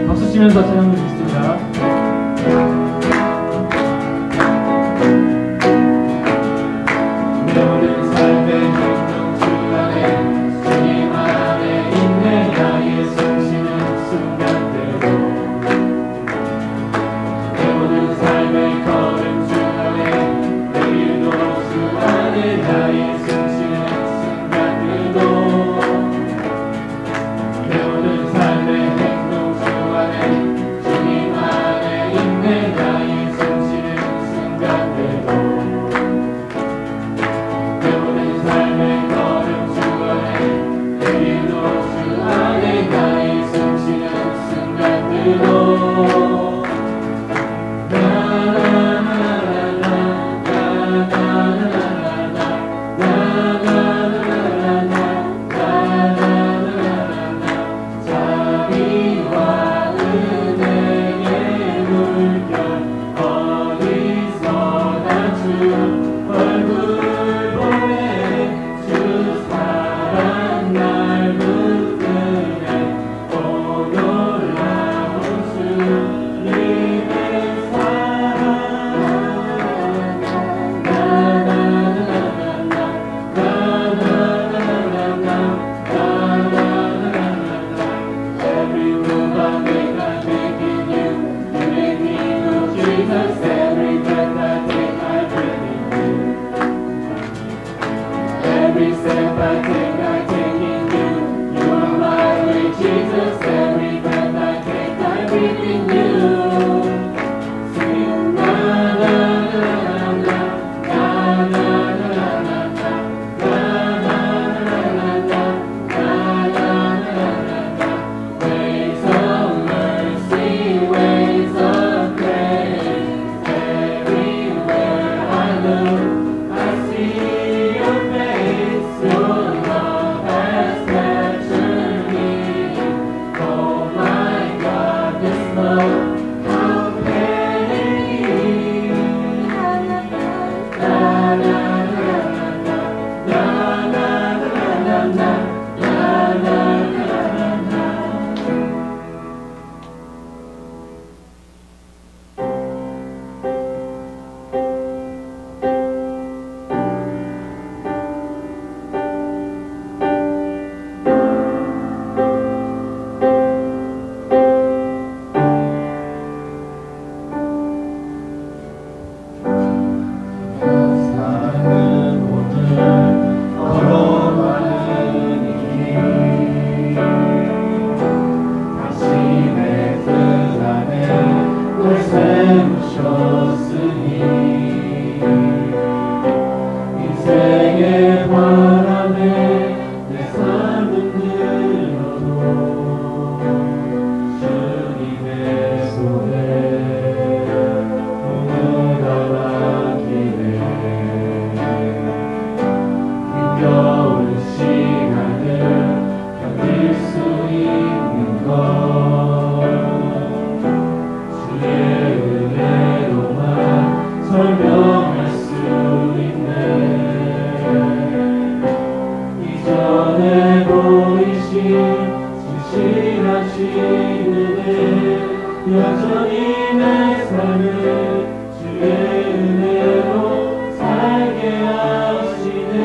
박수 치면서 찬양 드리겠습니다. 여전히 내 삶을 주의 은혜로 살게 하시네.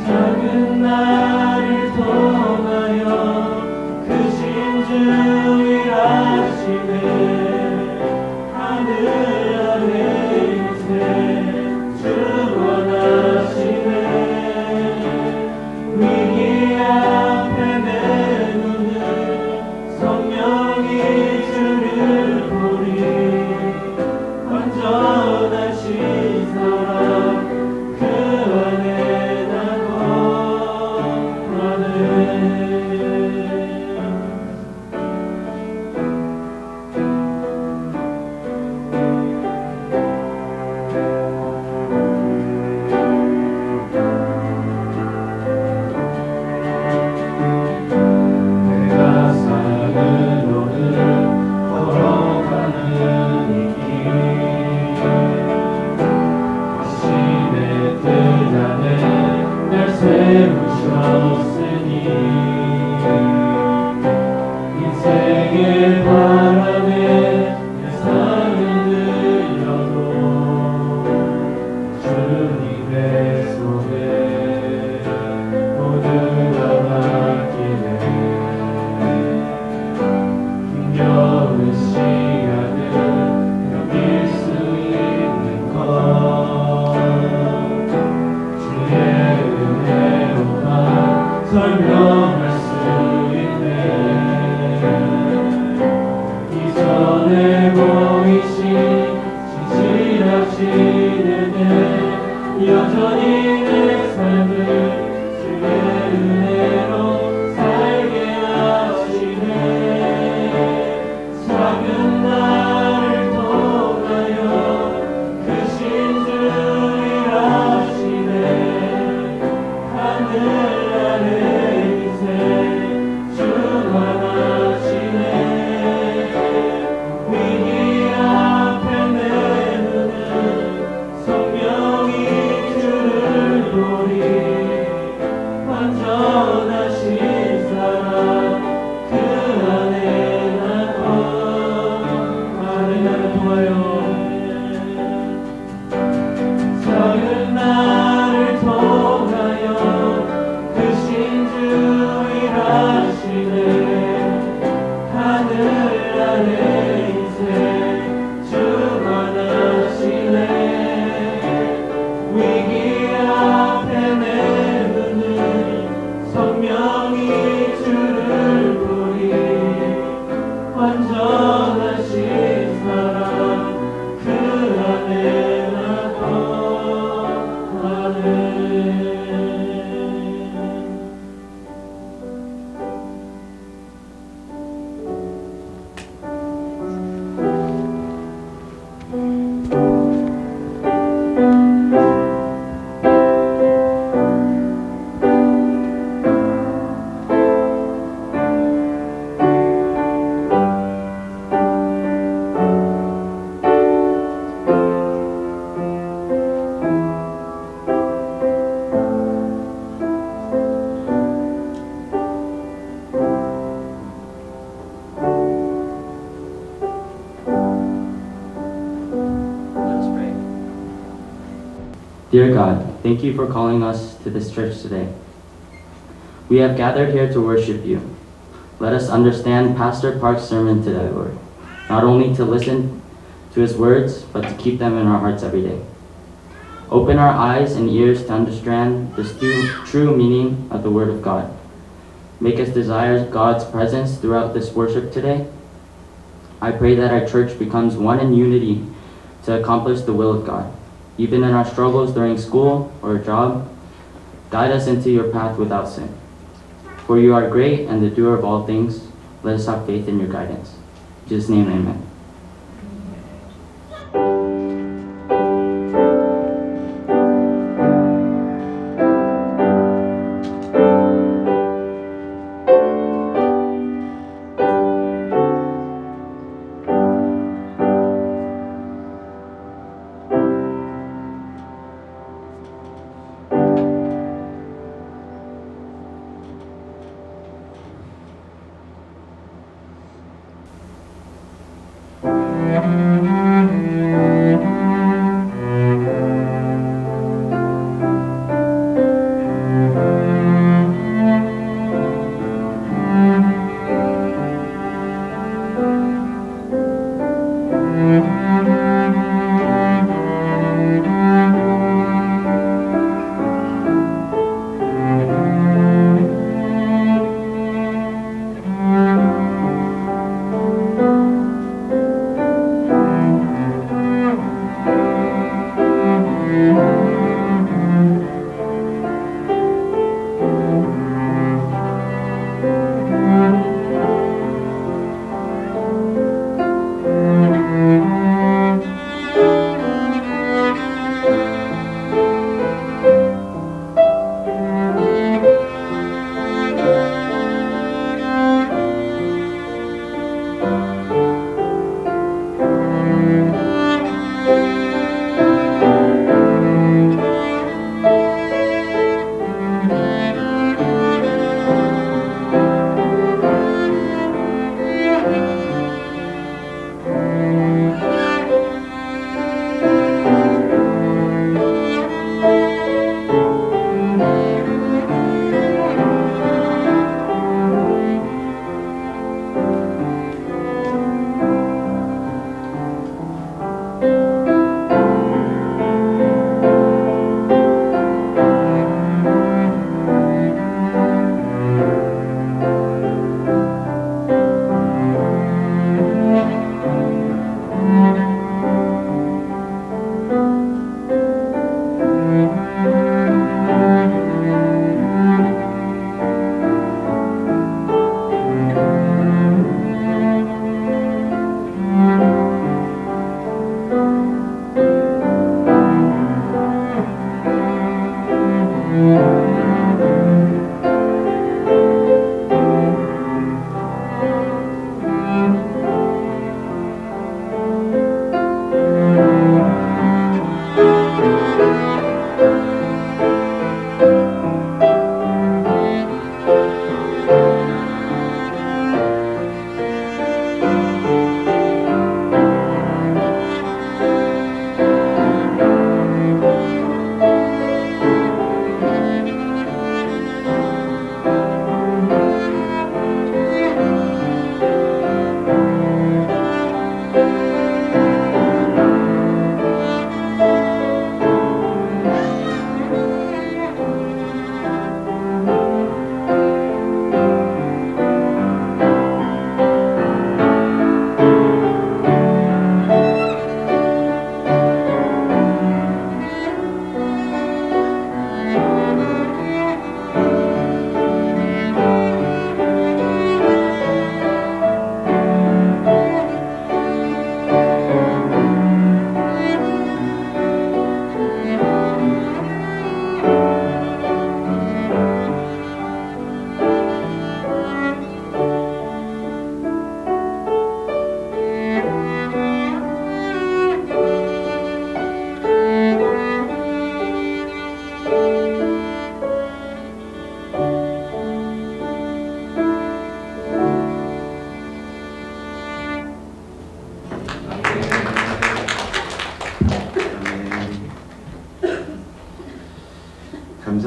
작은 나를 통하여 크신 주 일하시네. 하늘 아래 인생 주 원하시네. 위기 앞에 내 눈을 성령이 주를 보리. 완전하신 사랑 그 안에 나 거하네. 내가 산으로는 걸어가는 이 길, 당신의 뜻 안에 날 세우셨으니 인생의 바람에 내 삶을 들려도 주님의 손에 모두가 맡기네. 힘겨운 시간을 견딜 수 있는 것 주의 은혜로만 설명할 수 있네. 이전에 보이신 진실하신 은혜 여전히 내 삶을 주의 은혜로 살게 하시네. 작은 나를 통하여 크신 주 일하시네. 하늘 아래 인생 주 원하시네. 위기 앞에 내 눈은 성령이 주를 보리. 완전하신 사랑 그 안에 나 거하네. 나를 통하여 작은 나를 통하여 크신 주 일하시네. 하늘 아래 인생 주 원하시네. 위기 앞에 내 눈은 성령이 주를 보리. 완전하신 사랑 그 안에 나 거하네. Let's pray. Dear God, thank you for calling us to this church today. We have gathered here to worship you. Let us understand Pastor Park's sermon today, Lord, not only to listen to his words, but to keep them in our hearts every day. Open our eyes and ears to understand the true meaning of the Word of God. Make us desire God's presence throughout this worship today. I pray that our church becomes one in unity to accomplish the will of God. Even in our struggles during school or job, guide us into your path without sin. For you are great and the doer of all things. Let us have faith in your guidance. In Jesus' name, amen.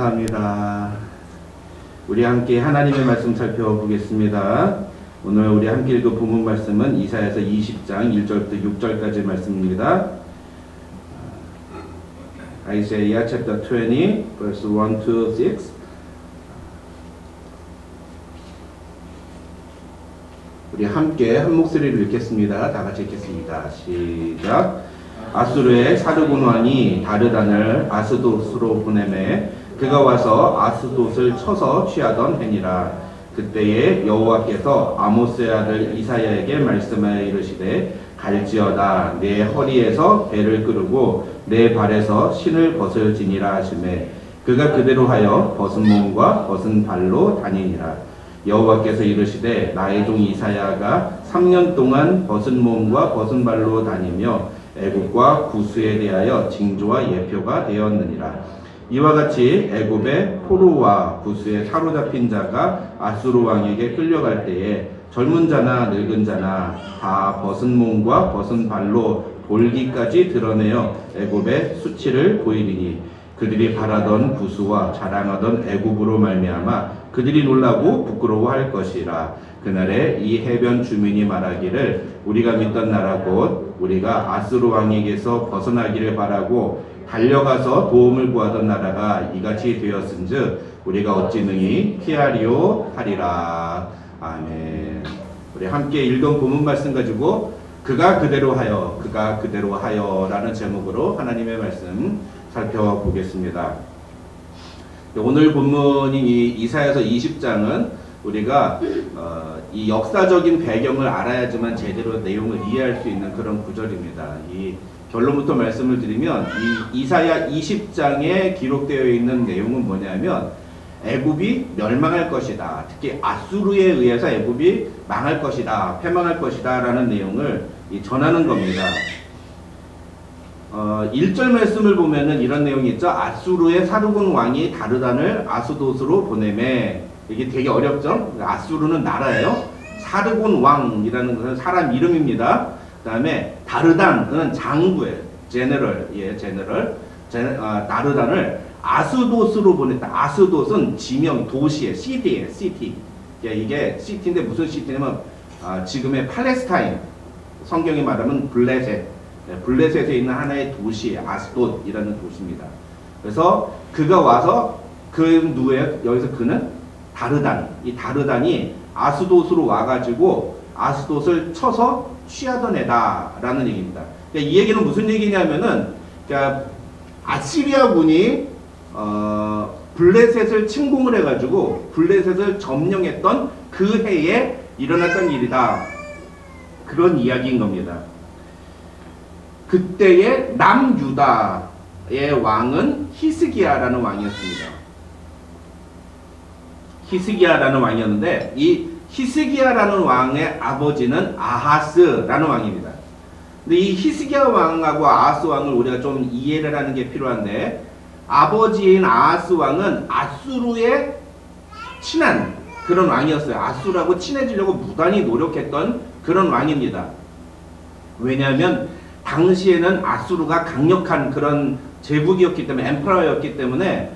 감사합니다. 우리 함께 하나님의 말씀 살펴보겠습니다. 오늘 우리 함께 읽을 본문 말씀은 이사야서 20장 1절부터 6절까지 말씀입니다. Isaiah chapter 20 verse 1 to 6. 우리 함께 한 목소리를 읽겠습니다. 다 같이 읽겠습니다. 시작. 아수르의 사르곤 왕이 다르단을 아스돗으로 보내매 그가 와서 아스돗을 쳐서 취하던 해니라. 그때에 여호와께서 아모스의 아들 이사야에게 말씀하여 이르시되 갈지어다 내 허리에서 배를 끄르고 내 발에서 신을 벗을지니라 하시매 그가 그대로 하여 벗은 몸과 벗은 발로 다니니라. 여호와께서 이르시되 나의 종 이사야가 3년 동안 벗은 몸과 벗은 발로 다니며 애굽과 구스에 대하여 징조와 예표가 되었느니라. 이와 같이 애굽의 포로와 구스에 사로잡힌 자가 아수르 왕에게 끌려갈 때에 젊은 자나 늙은 자나 다 벗은 몸과 벗은 발로 볼기까지 드러내어 애굽의 수치를 보이리니 그들이 바라던 구수와 자랑하던 애굽으로 말미암아 그들이 놀라고 부끄러워할 것이라. 그날에 이 해변 주민이 말하기를 우리가 믿던 나라 곧 우리가 아수르 왕에게서 벗어나기를 바라고 달려가서 도움을 구하던 나라가 이같이 되었은즉 우리가 어찌 능히 피하리오 하리라. 아멘. 우리 함께 읽은 본문 말씀 가지고 그가 그대로 하여 라는 제목으로 하나님의 말씀 살펴보겠습니다. 오늘 본문인 이 이사야서 20장은 우리가 이 역사적인 배경을 알아야지만 제대로 내용을 이해할 수 있는 그런 구절입니다. 이 결론부터 말씀을 드리면 이 이사야 20장에 기록되어 있는 내용은 뭐냐면 애굽이 멸망할 것이다. 특히 아수르에 의해서 애굽이 망할 것이다. 패망할 것이다. 라는 내용을 전하는 겁니다. 1절 말씀을 보면은 이런 내용이 있죠. 아수르의 사르곤 왕이 다르단을 아스돗으로 보내매. 이게 되게 어렵죠? 아수르는 나라예요. 사르곤 왕이라는 것은 사람 이름입니다. 그 다음에 다르단은 장부예요. 다르단을 아스돗으로 보냈다. 아스돗은 지명, 도시예요. 시티예요. 시티. 이게 시티인데 무슨 시티냐면 지금의 팔레스타인, 성경이 말하면 블레셋, 블레셋에 있는 하나의 도시, 아스돗이라는 도시입니다. 그래서 그가 와서 누구예요? 여기서 그는 다르단. 이 다르단이 아스돗으로 와가지고 아스돗을 쳐서 취하던 애다라는 얘기입니다. 이 얘기는 무슨 얘기냐면은 아시리아군이 블레셋을 침공을 해가지고 블레셋을 점령했던 그 해에 일어났던 일이다. 그런 이야기인 겁니다. 그때의 남유다의 왕은 히스기야라는 왕이었습니다. 히스기야라는 왕이었는데 이 히스기야라는 왕의 아버지는 아하스라는 왕입니다. 근데 이 히스기야 왕하고 아하스 왕을 우리가 좀 이해를 하는 게 필요한데 아버지인 아하스 왕은 아수르에 친한 그런 왕이었어요. 아수르하고 친해지려고 무단히 노력했던 그런 왕입니다. 왜냐하면 당시에는 아수르가 강력한 그런 제국이었기 때문에 엠퍼러였기 때문에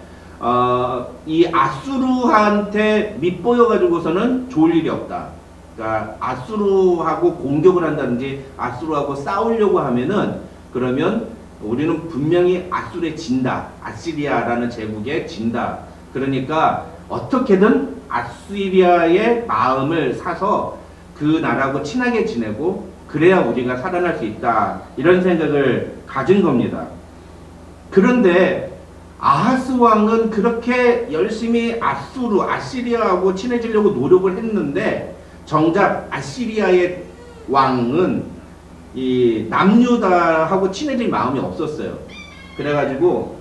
이 아수르한테 밑보여가지고서는 좋을 일이 없다. 그러니까 아수르하고 공격을 한다든지 아수르하고 싸우려고 하면은 그러면 우리는 분명히 아수르에 진다. 아시리아라는 제국에 진다. 그러니까 어떻게든 아시리아의 마음을 사서 그 나라하고 친하게 지내고 그래야 우리가 살아날 수 있다. 이런 생각을 가진 겁니다. 그런데 아하스 왕은 그렇게 열심히 아시리아하고 친해지려고 노력을 했는데 정작 아시리아의 왕은 이 남유다하고 친해질 마음이 없었어요. 그래가지고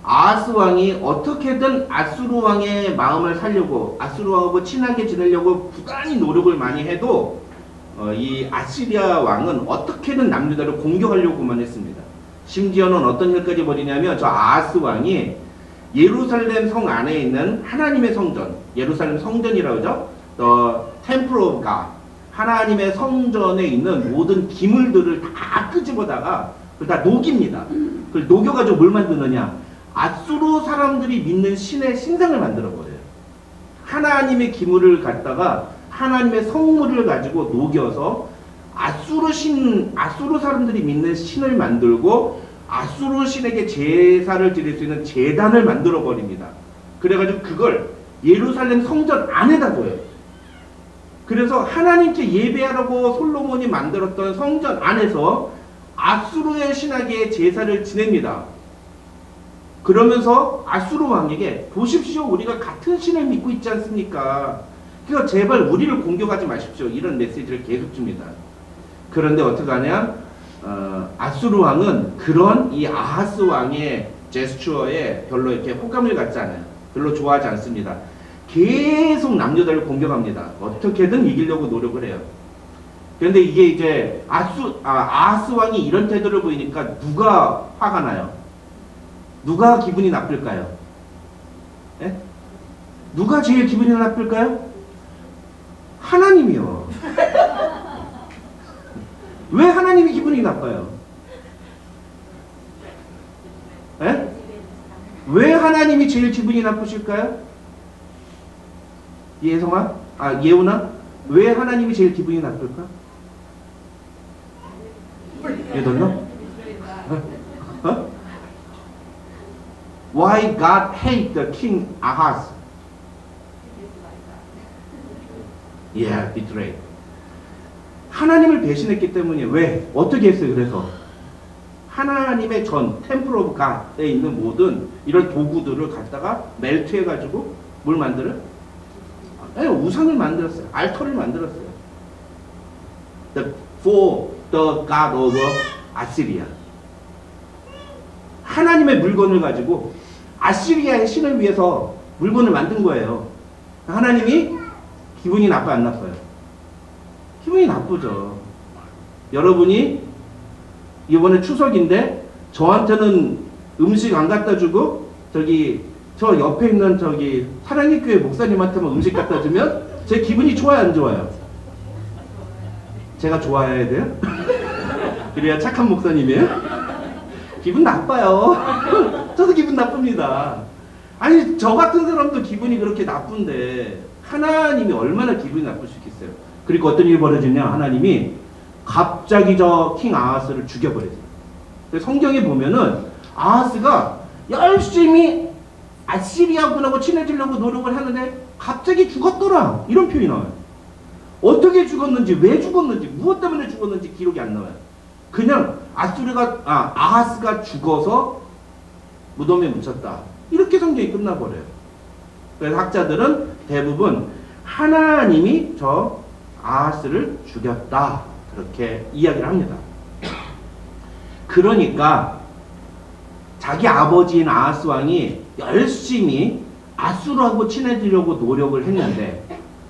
아하스 왕이 어떻게든 아수르 왕의 마음을 살려고 아수르 왕하고 친하게 지내려고 부단히 노력을 많이 해도 이 아시리아 왕은 어떻게든 남유다를 공격하려고만 했습니다. 심지어는 어떤 일까지 벌이냐면 저 아하스 왕이 예루살렘 성 안에 있는 하나님의 성전, 예루살렘 성전이라고 하죠. 템플 오브 갓, 하나님의 성전에 있는 모든 기물들을 다 끄집어다가 그걸 다 녹입니다. 그걸 녹여가지고 뭘 만드느냐? 아수르 사람들이 믿는 신의 신상을 만들어버려요. 하나님의 기물을 갖다가 하나님의 성물을 가지고 녹여서 아수르 사람들이 믿는 신을 만들고 아수르 신에게 제사를 드릴 수 있는 제단을 만들어 버립니다. 그래가지고 그걸 예루살렘 성전 안에다 둬요. 그래서 하나님께 예배하라고 솔로몬이 만들었던 성전 안에서 아수르의 신에게 제사를 지냅니다. 그러면서 아수르 왕에게 보십시오, 우리가 같은 신을 믿고 있지 않습니까? 그러니까 제발 우리를 공격하지 마십시오. 이런 메시지를 계속 줍니다. 그런데 어떡하냐? 아수르 왕은 그런 이 아하스 왕의 제스처에 별로 이렇게 호감을 갖지 않아요. 별로 좋아하지 않습니다. 계속 남유다를 공격합니다. 어떻게든 이기려고 노력을 해요. 그런데 이게 이제 아하스 왕이 이런 태도를 보이니까 누가 화가 나요? 누가 기분이 나쁠까요? 예? 누가 제일 기분이 나쁠까요? 하나님이요. 왜 하나님이 기분이 나빠요? 에? 왜 하나님이 제일 기분이 나쁘실까요? 예성아? 예훈아? 왜 하나님이 제일 기분이 나쁠까? You don't know? Why God hate the king Ahaz? Yeah, betrayed. 하나님을 배신했기 때문에 왜? 어떻게 했어요? 그래서 하나님의 템플 오브 갓에 있는 모든 이런 도구들을 갖다가 멜트해가지고 뭘 만들어요? 우상을 만들었어요. 알터를 만들었어요. For the God of Assyria. 하나님의 물건을 가지고 아시리아의 신을 위해서 물건을 만든 거예요. 하나님이 기분이 나빠요, 안 나빠요? 기분이 나쁘죠. 여러분이 이번에 추석인데 저한테는 음식 안 갖다 주고 저 옆에 있는 사랑의 교회 목사님한테만 음식 갖다 주면 제 기분이 좋아요, 안 좋아요? 제가 좋아해야 돼요? 그래야 착한 목사님이에요? 기분 나빠요. 저도 기분 나쁩니다. 아니 저 같은 사람도 기분이 그렇게 나쁜데 하나님이 얼마나 기분이 나쁠 수 있겠어요. 그리고 어떤 일이 벌어지냐, 하나님이 갑자기 저 킹 아하스를 죽여버려요. 성경에 보면은 아하스가 열심히 아시리아군하고 친해지려고 노력을 하는데 갑자기 죽었더라, 이런 표현이 나와요. 어떻게 죽었는지, 왜 죽었는지, 무엇 때문에 죽었는지 기록이 안 나와요. 그냥 아하스가 죽어서 무덤에 묻혔다, 이렇게 성경이 끝나버려요. 그래서 학자들은 대부분 하나님이 저 아하스를 죽였다, 그렇게 이야기를 합니다. 그러니까 자기 아버지인 아하스 왕이 열심히 아수르하고 친해지려고 노력을 했는데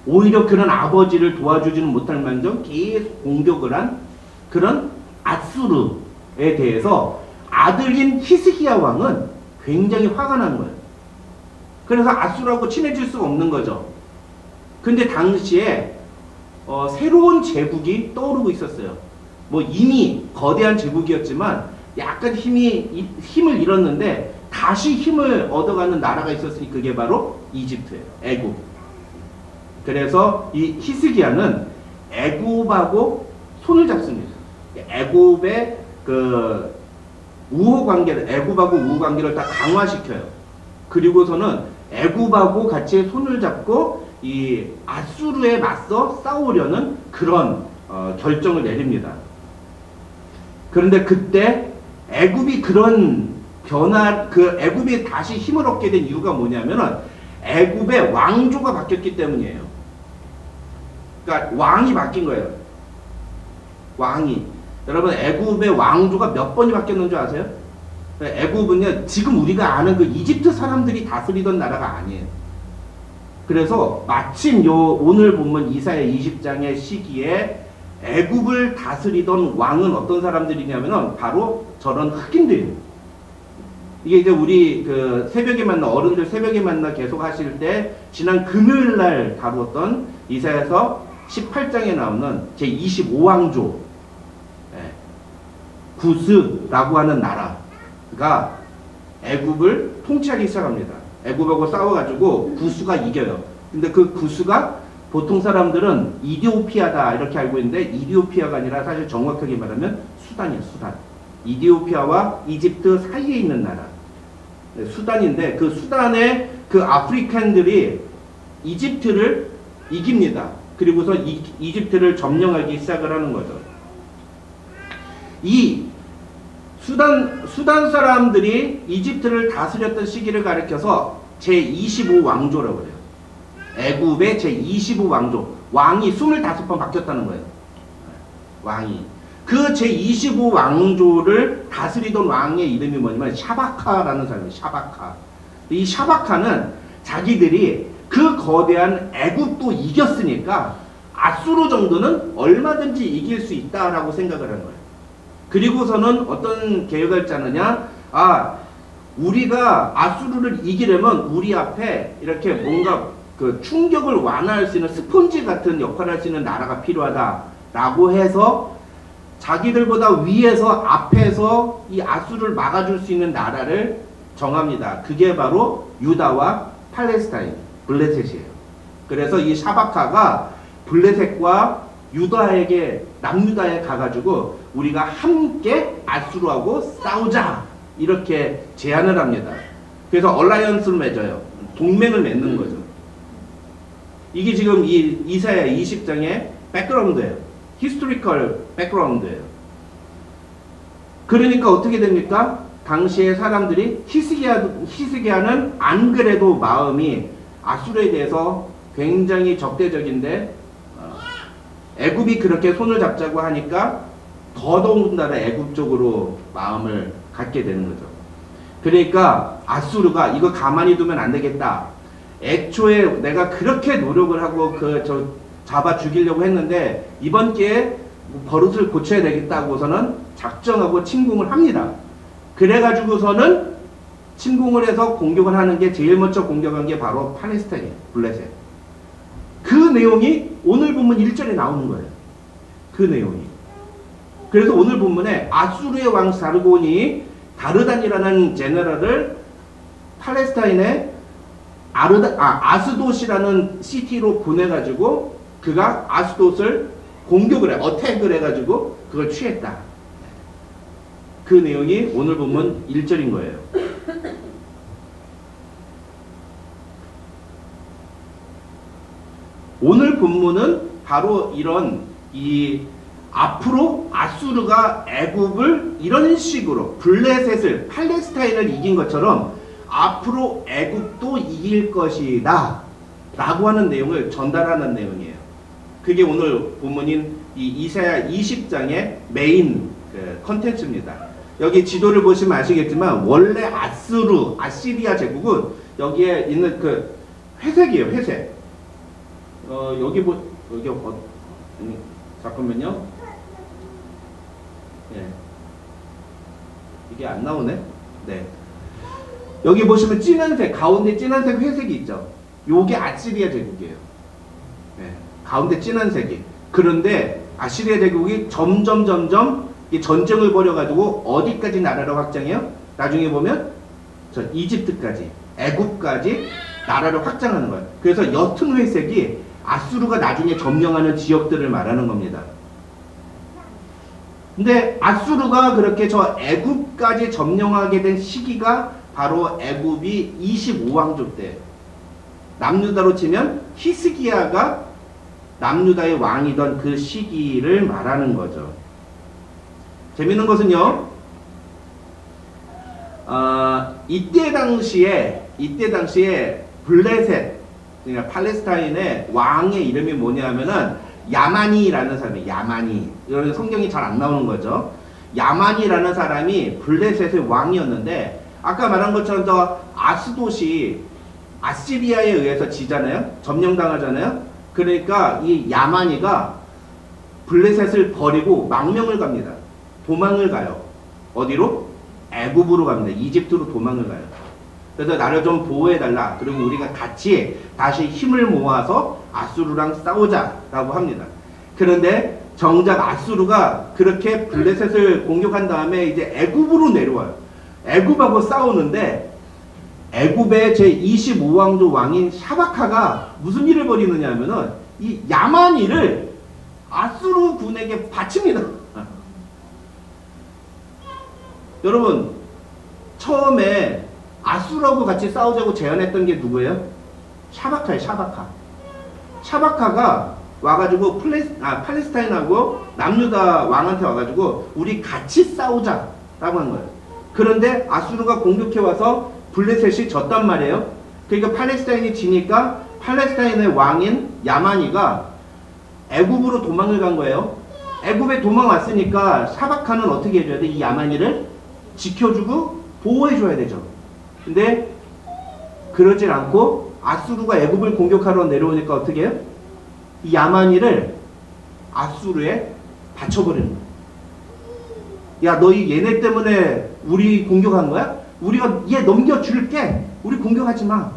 오히려 그런 아버지를 도와주지는 못할 만큼 계속 공격을 한 그런 아수르에 대해서 아들인 히스기야 왕은 굉장히 화가 난 거예요. 그래서 아수르하고 친해질 수가 없는 거죠. 근데 당시에 새로운 제국이 떠오르고 있었어요. 뭐 이미 거대한 제국이었지만 약간 힘을 잃었는데 다시 힘을 얻어가는 나라가 있었으니 그게 바로 이집트예요. 애굽. 그래서 이 히스기야는 애굽하고 손을 잡습니다. 애굽의 애굽하고 우호 관계를 다 강화시켜요. 그리고서는 애굽하고 같이 손을 잡고 이 아수르에 맞서 싸우려는 그런 결정을 내립니다. 그런데 그때 애굽이 애굽이 다시 힘을 얻게 된 이유가 뭐냐면은 애굽의 왕조가 바뀌었기 때문이에요. 그러니까 왕이 바뀐 거예요. 여러분 애굽의 왕조가 몇 번이 바뀌었는 줄 아세요? 애굽은요, 지금 우리가 아는 그 이집트 사람들이 다스리던 나라가 아니에요. 그래서 마침 오늘 본문 이사야 20장의 시기에 애굽을 다스리던 왕은 어떤 사람들이냐면은 바로 저런 흑인들이에요. 이게 이제 우리 어른들 새벽에 만나 계속 하실 때 지난 금요일 날 다루었던 이사야서 18장에 나오는 제25왕조 구스라고 하는 나라가 애굽을 통치하기 시작합니다. 애굽하고 싸워가지고 구스가 이겨요. 근데 그 구스가 보통 사람들은 이디오피아다 이렇게 알고 있는데 이디오피아가 아니라 사실 정확하게 말하면 수단이에요. 수단. 이디오피아와 이집트 사이에 있는 나라. 수단인데 그 수단의 그 아프리칸들이 이집트를 이깁니다. 그리고서 이집트를 점령하기 시작을 하는 거죠. 이 수단 사람들이 이집트를 다스렸던 시기를 가리켜서 제25왕조라고 해요. 애굽의 제25왕조. 왕이 25번 바뀌었다는 거예요. 왕이. 그 제25왕조를 다스리던 왕의 이름이 뭐냐면 샤바카라는 사람이에요. 샤바카. 이 샤바카는 자기들이 그 거대한 애굽도 이겼으니까 아수르 정도는 얼마든지 이길 수 있다라고 생각을 한 거예요. 그리고서는 어떤 계획을 짜느냐, 우리가 아수르를 이기려면 우리 앞에 이렇게 뭔가 그 충격을 완화할 수 있는 스폰지 같은 역할을 할 수 있는 나라가 필요하다라고 해서 자기들보다 위에서 앞에서 이 아수를 막아줄 수 있는 나라를 정합니다. 그게 바로 유다와 팔레스타인, 블레셋이에요. 그래서 이 샤바카가 블레셋과 유다에게 남유다에 가가지고 우리가 함께 아수르하고 싸우자 이렇게 제안을 합니다. 그래서 얼라이언스를 맺어요. 동맹을 맺는 거죠. 이게 지금 이 이사야 20장의 백그라운드예요. 히스토리컬 백그라운드예요. 그러니까 어떻게 됩니까? 당시의 사람들이 히스기야는 안 그래도 마음이 아수르에 대해서 굉장히 적대적인데 애굽이 그렇게 손을 잡자고 하니까 더더군다나 애굽 쪽으로 마음을 갖게 되는 거죠. 그러니까 아수르가 이거 가만히 두면 안 되겠다. 애초에 내가 그렇게 노력을 하고 잡아 죽이려고 했는데 이번 기회에 버릇을 고쳐야 되겠다고서는 작정하고 침공을 합니다. 그래가지고서는 침공을 해서 공격을 하는 게 제일 먼저 공격한 게 바로 팔레스타인이에요. 블레셋. 그 내용이 오늘 본문 1절에 나오는 거예요. 그 내용이. 그래서 오늘 본문에 아수르의 왕 사르곤이 다르단이라는 제너럴을 팔레스타인의 아스돗이라는 시티로 보내가지고 그가 아스돗을 공격을 해, 어택을 해가지고 그걸 취했다. 그 내용이 오늘 본문 1절인 거예요. 오늘 본문은 바로 이런 앞으로 아수르가 애굽을 이런 식으로 블레셋을 팔레스타인을 이긴 것처럼 앞으로 애굽도 이길 것이다 라고 하는 내용을 전달하는 내용이에요. 그게 오늘 본문인 이 이사야 20장의 메인 컨텐츠입니다. 여기 지도를 보시면 아시겠지만 원래 아시리아 제국은 여기에 있는 그 회색이에요. 회색. 잠깐만요. 예. 이게 안 나오네. 네. 여기 보시면 진한색, 가운데 진한색 회색이 있죠. 요게 아시리아 제국이에요. 네. 가운데 진한색이. 그런데 아시리아 제국이 점점 이 전쟁을 벌여가지고 어디까지 나라를 확장해요? 나중에 보면 저 이집트까지, 애굽까지 나라를 확장하는 거예요. 그래서 옅은 회색이 아수르가 나중에 점령하는 지역들을 말하는 겁니다. 근데 아수르가 그렇게 저 애굽까지 점령하게 된 시기가 바로 애굽이 25왕조 때, 남유다로 치면 히스기야가 남유다의 왕이던 그 시기를 말하는 거죠. 재밌는 것은요, 이때 당시에 블레셋, 그러니까 팔레스타인의 왕의 이름이 뭐냐면은 야만이라는 사람이에요. 야만이. 이런 성경이 잘 안 나오는 거죠. 야만이라는 사람이 블레셋의 왕이었는데, 아까 말한 것처럼 저 아스돗이 아시리아에 의해서 지잖아요. 점령당하잖아요. 그러니까 이 야만이가 블레셋을 버리고 망명을 갑니다. 도망을 가요. 어디로? 애굽으로 갑니다. 이집트로 도망을 가요. 그래서 나를 좀 보호해달라. 그리고 우리가 같이 다시 힘을 모아서 아수르랑 싸우자라고 합니다. 그런데 정작 아수르가 그렇게 블레셋을 공격한 다음에 이제 애굽으로 내려와요. 애굽하고 싸우는데 애굽의 제25왕조 왕인 샤바카가 무슨 일을 벌이느냐 하면은 이 야만이를 아수르 군에게 바칩니다. 여러분, 처음에 아수르하고 같이 싸우자고 제안했던 게 누구예요? 샤바카예요. 샤바카가 와가지고 팔레스타인하고 남유다 왕한테 와가지고 우리 같이 싸우자 라고 한 거예요. 그런데 아수르가 공격해와서 블레셋이 졌단 말이에요. 그러니까 팔레스타인이 지니까 팔레스타인의 왕인 야만이가 애굽으로 도망을 간 거예요. 애굽에 도망왔으니까 샤바카는 어떻게 해줘야 돼? 이 야만이를 지켜주고 보호해줘야 되죠. 근데 그러질 않고 아수르가 애굽을 공격하러 내려오니까 어떻게 해요? 이 야만이를 아수르에 바쳐버리는 거예요. 야, 너희 얘네 때문에 우리 공격한 거야? 우리가 얘 넘겨줄게. 우리 공격하지 마.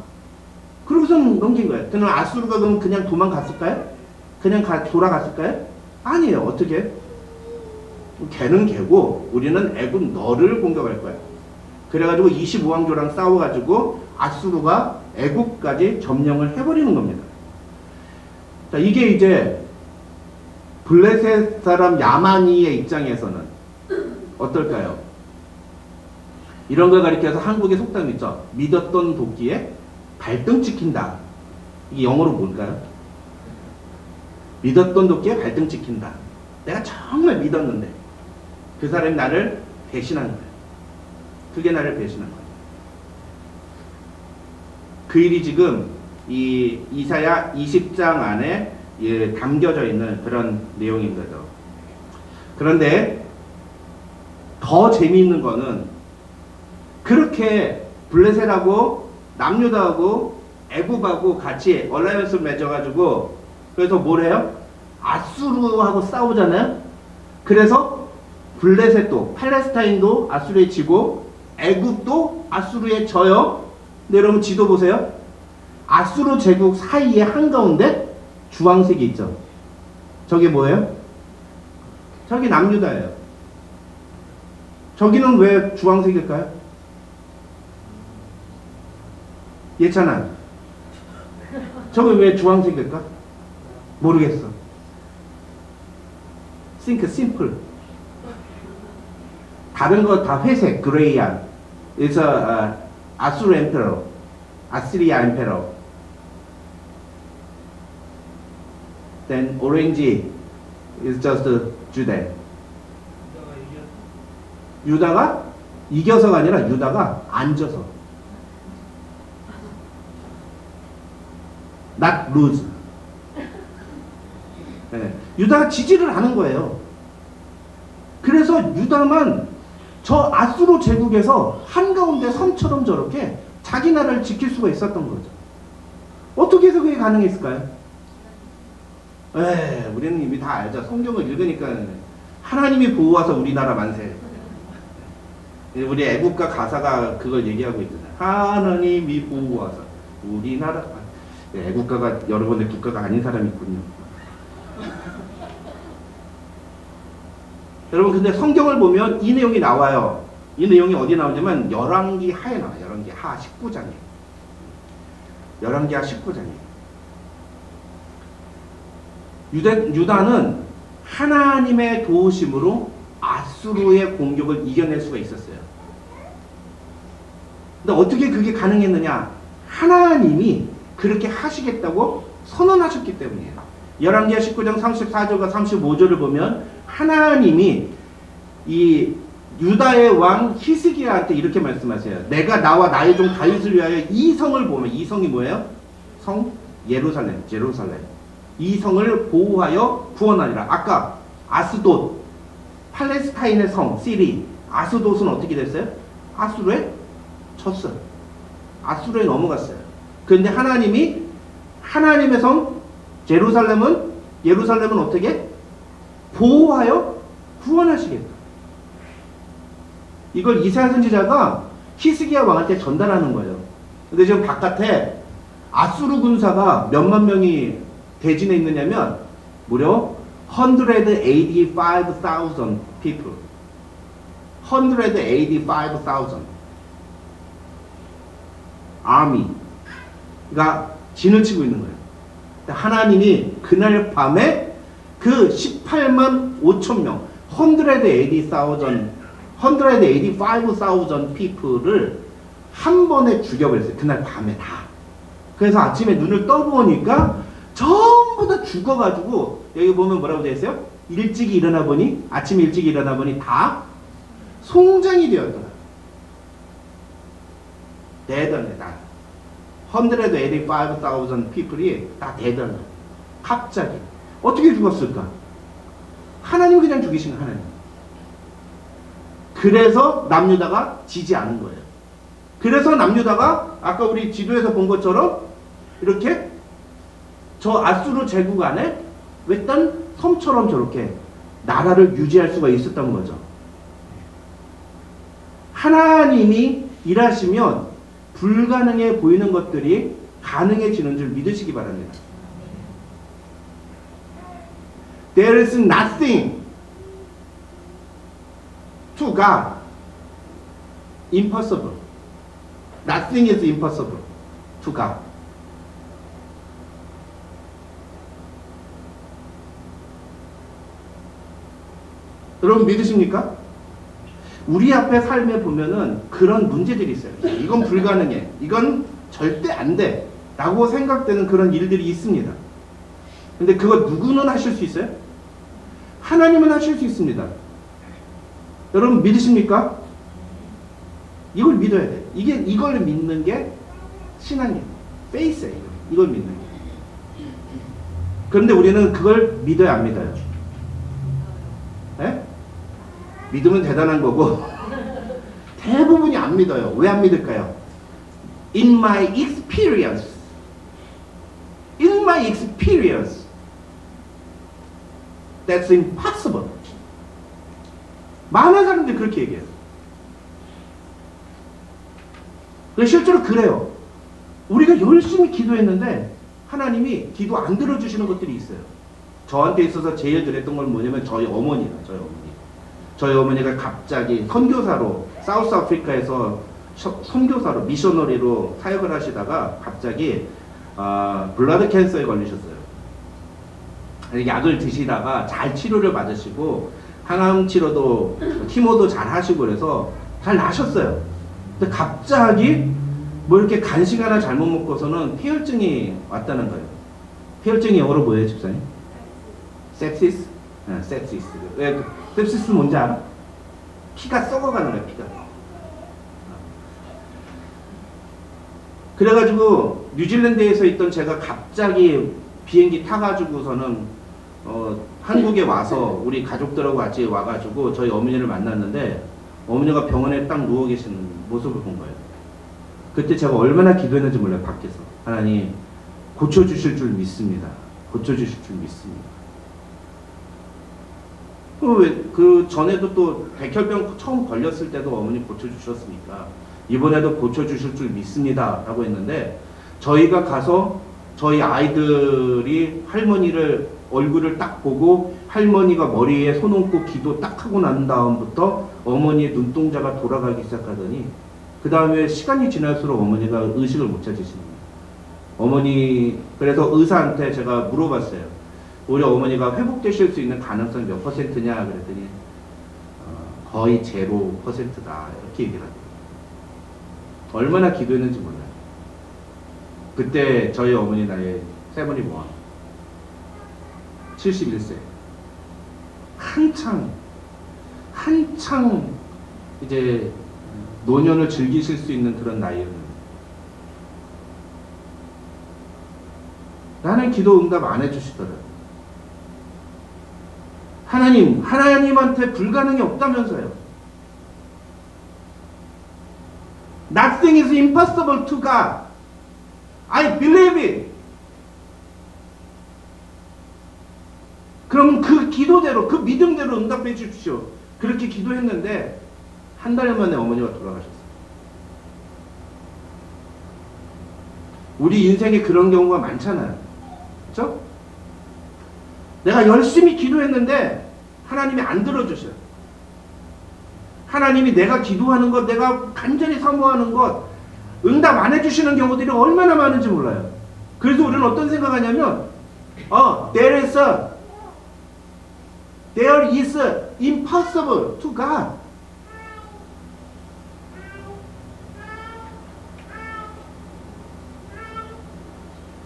그러고선 넘긴 거예요. 그럼 아수르가 그냥 도망갔을까요? 그냥 돌아갔을까요? 아니에요. 어떻게? 걔는 걔고 우리는 애굽 너를 공격할 거야. 그래가지고 25왕조랑 싸워가지고 아수르가 애굽까지 점령을 해버리는 겁니다. 자, 이게 이제 블레셋 사람 야마니의 입장에서는 어떨까요? 이런 걸 가리켜서 한국의 속담 있죠. 믿었던 도끼에 발등 찍힌다. 이게 영어로 뭘까요? 믿었던 도끼에 발등 찍힌다. 내가 정말 믿었는데 그 사람이 나를 배신한 거예요. 그게 나를 배신한 거예요. 그 일이 지금 이 이사야 20장 안에 담겨져 있는 그런 내용인 거죠. 그런데 더 재미있는 거는 그렇게 블레셋하고 남유다하고 애굽하고 같이 얼라이언스를 맺어가지고 그래서 뭘 해요? 아수르하고 싸우잖아요. 그래서 블레셋도 팔레스타인도 아수르에 지고 애굽도 아수르에 져요. 근데 여러분 지도 보세요. 아수르 제국 사이에 한가운데 주황색이 있죠. 저게 뭐예요? 저기 남유다예요. 저기는 왜 주황색일까요? 예찬아, 저게 왜 주황색일까? 모르겠어. think simple. 다른 거 다 회색, 그레이한. 그래서 아수르 엠페러, 아시리아 엠페러. Then orange is just Judah. 유다가 이겨서가 아니라 유다가 앉아서. Not lose. 네. 유다가 지지를 하는 거예요. 그래서 유다만 저 아수르 제국에서 한가운데 섬처럼 저렇게 자기 나라를 지킬 수가 있었던 거죠. 어떻게 해서 그게 가능했을까요? 우리는 이미 다 알죠. 성경을 읽으니까 하나님이 보호하서 우리나라 만세. 우리 애국가 가사가 그걸 얘기하고 있잖아요. 하나님이 보호하서 우리나라. 애국가가 여러분의 국가가 아닌 사람이 있군요. 여러분 근데 성경을 보면 이 내용이 나와요. 이 내용이 어디 나오냐면 열왕기 하에 나와요. 열왕기 하 19장에. 열왕기 하 19장에. 유다는 하나님의 도우심으로 아수르의 공격을 이겨낼 수가 있었어요. 근데 어떻게 그게 가능했느냐? 하나님이 그렇게 하시겠다고 선언하셨기 때문이에요. 열왕기하 19장 34절과 35절을 보면 하나님이 이 유다의 왕 히스기야한테 이렇게 말씀하세요. 내가 나와 나의 종 다윗을 위하여 이 성을 보면, 이 성이 뭐예요? 성 예루살렘, 제루살렘. 이 성을 보호하여 구원하리라. 아까 아스돗, 팔레스타인의 성 시리, 아스돗은 어떻게 됐어요? 아수르에 졌어요. 아수르에 넘어갔어요. 그런데 하나님이 하나님의 성 예루살렘은 어떻게? 보호하여 구원하시겠다. 이걸 이사야 선지자가 히스기야 왕한테 전달하는 거예요. 근데 지금 바깥에 아수르 군사가 몇만 명이 대진해 있느냐면 무려 185,000 people. 185,000 army가 진을 치고 있는 거예요. 하나님이 그날 밤에 그 185,000명 185,000 people를 한 번에 죽여버렸어요. 그날 밤에 다. 그래서 아침에 눈을 떠보니까 전부 다 죽어가지고 여기 보면 뭐라고 되어 있어요? 일찍이 일어나 보니 아침에 일찍 일어나 보니 다 송장이 되었더라. 대단해. 다 185,000 people이 다 대단해. 갑자기 어떻게 죽었을까? 하나님이 그냥 죽이신 하나님. 그래서 남유다가 지지 않은 거예요. 그래서 남유다가 아까 우리 지도에서 본 것처럼 이렇게 저 아수르 제국 안에 외딴 섬처럼 저렇게 나라를 유지할 수가 있었던 거죠. 하나님이 일하시면 불가능해 보이는 것들이 가능해지는 줄 믿으시기 바랍니다. There is nothing to God impossible. Nothing is impossible to God. 여러분 믿으십니까? 우리 앞에 삶에 보면은 그런 문제들이 있어요. 이건 불가능해. 이건 절대 안 돼. 라고 생각되는 그런 일들이 있습니다. 근데 그거 누구는 하실 수 있어요? 하나님은 하실 수 있습니다. 여러분 믿으십니까? 이걸 믿어야 돼. 이걸 믿는 게 신앙이에요. 페이스예요. 이걸 믿는 게. 그런데 우리는 그걸 믿어야 안 믿어요. 네? 믿으면 대단한 거고 대부분이 안 믿어요. 왜 안 믿을까요? In my experience, that's impossible. 많은 사람들이 그렇게 얘기해요. 실제로 그래요. 우리가 열심히 기도했는데 하나님이 기도 안 들어주시는 것들이 있어요. 저한테 있어서 제일 그랬던 건 뭐냐면 저희 어머니가 갑자기 선교사로 사우스 아프리카에서 선교사로 미셔너리로 사역을 하시다가 갑자기 블라드 캔서에 걸리셨어요. 약을 드시다가 잘 치료를 받으시고 항암 치료도 키모도 잘 하시고 그래서 잘 나셨어요. 근데 갑자기 뭐 이렇게 간식 하나 잘못 먹고서는 폐혈증이 왔다는 거예요. 폐혈증이 영어로 뭐예요, 집사님? sepsis? sepsis. 왜 sepsis 뭔지 알아? 피가 썩어가는 거예요, 피가. 그래가지고 뉴질랜드에서 있던 제가 갑자기 비행기 타가지고서는 한국에 와서 우리 가족들하고 같이 와가지고 저희 어머니를 만났는데 어머니가 병원에 딱 누워 계시는 모습을 본 거예요. 그때 제가 얼마나 기도했는지 몰라요, 밖에서. 하나님 고쳐주실 줄 믿습니다. 고쳐주실 줄 믿습니다. 그 전에도 또 백혈병 처음 걸렸을 때도 어머니 고쳐주셨으니까 이번에도 고쳐주실 줄 믿습니다 라고 했는데 저희가 가서 저희 아이들이 할머니를 얼굴을 딱 보고 할머니가 머리에 손 얹고 기도 딱 하고 난 다음부터 어머니의 눈동자가 돌아가기 시작하더니 그 다음에 시간이 지날수록 어머니가 의식을 못 찾으시는 거예요. 어머니 그래서 의사한테 제가 물어봤어요. 우리 어머니가 회복되실 수 있는 가능성이 몇 %냐 그랬더니 거의 0%다 이렇게 얘기를 하더라고요. 얼마나 기도했는지 몰라요. 그때 저희 어머니 나이 세븐이 뭐야? 71세. 한창 이제 노년을 즐기실 수 있는 그런 나이였는데 나는 기도 응답 안 해주시더라고요. 하나님한테 불가능이 없다면서요. Nothing is impossible to God. I believe it. 그럼 그 기도대로, 그 믿음대로 응답해 주십시오. 그렇게 기도했는데 한 달 만에 어머니가 돌아가셨어요. 우리 인생에 그런 경우가 많잖아요. 그렇죠? 내가 열심히 기도했는데 하나님이 안 들어주셔요. 하나님이 내가 기도하는 것, 내가 간절히 사모하는 것 응답 안 해주시는 경우들이 얼마나 많은지 몰라요. 그래서 우리는 어떤 생각하냐면 there is impossible to God.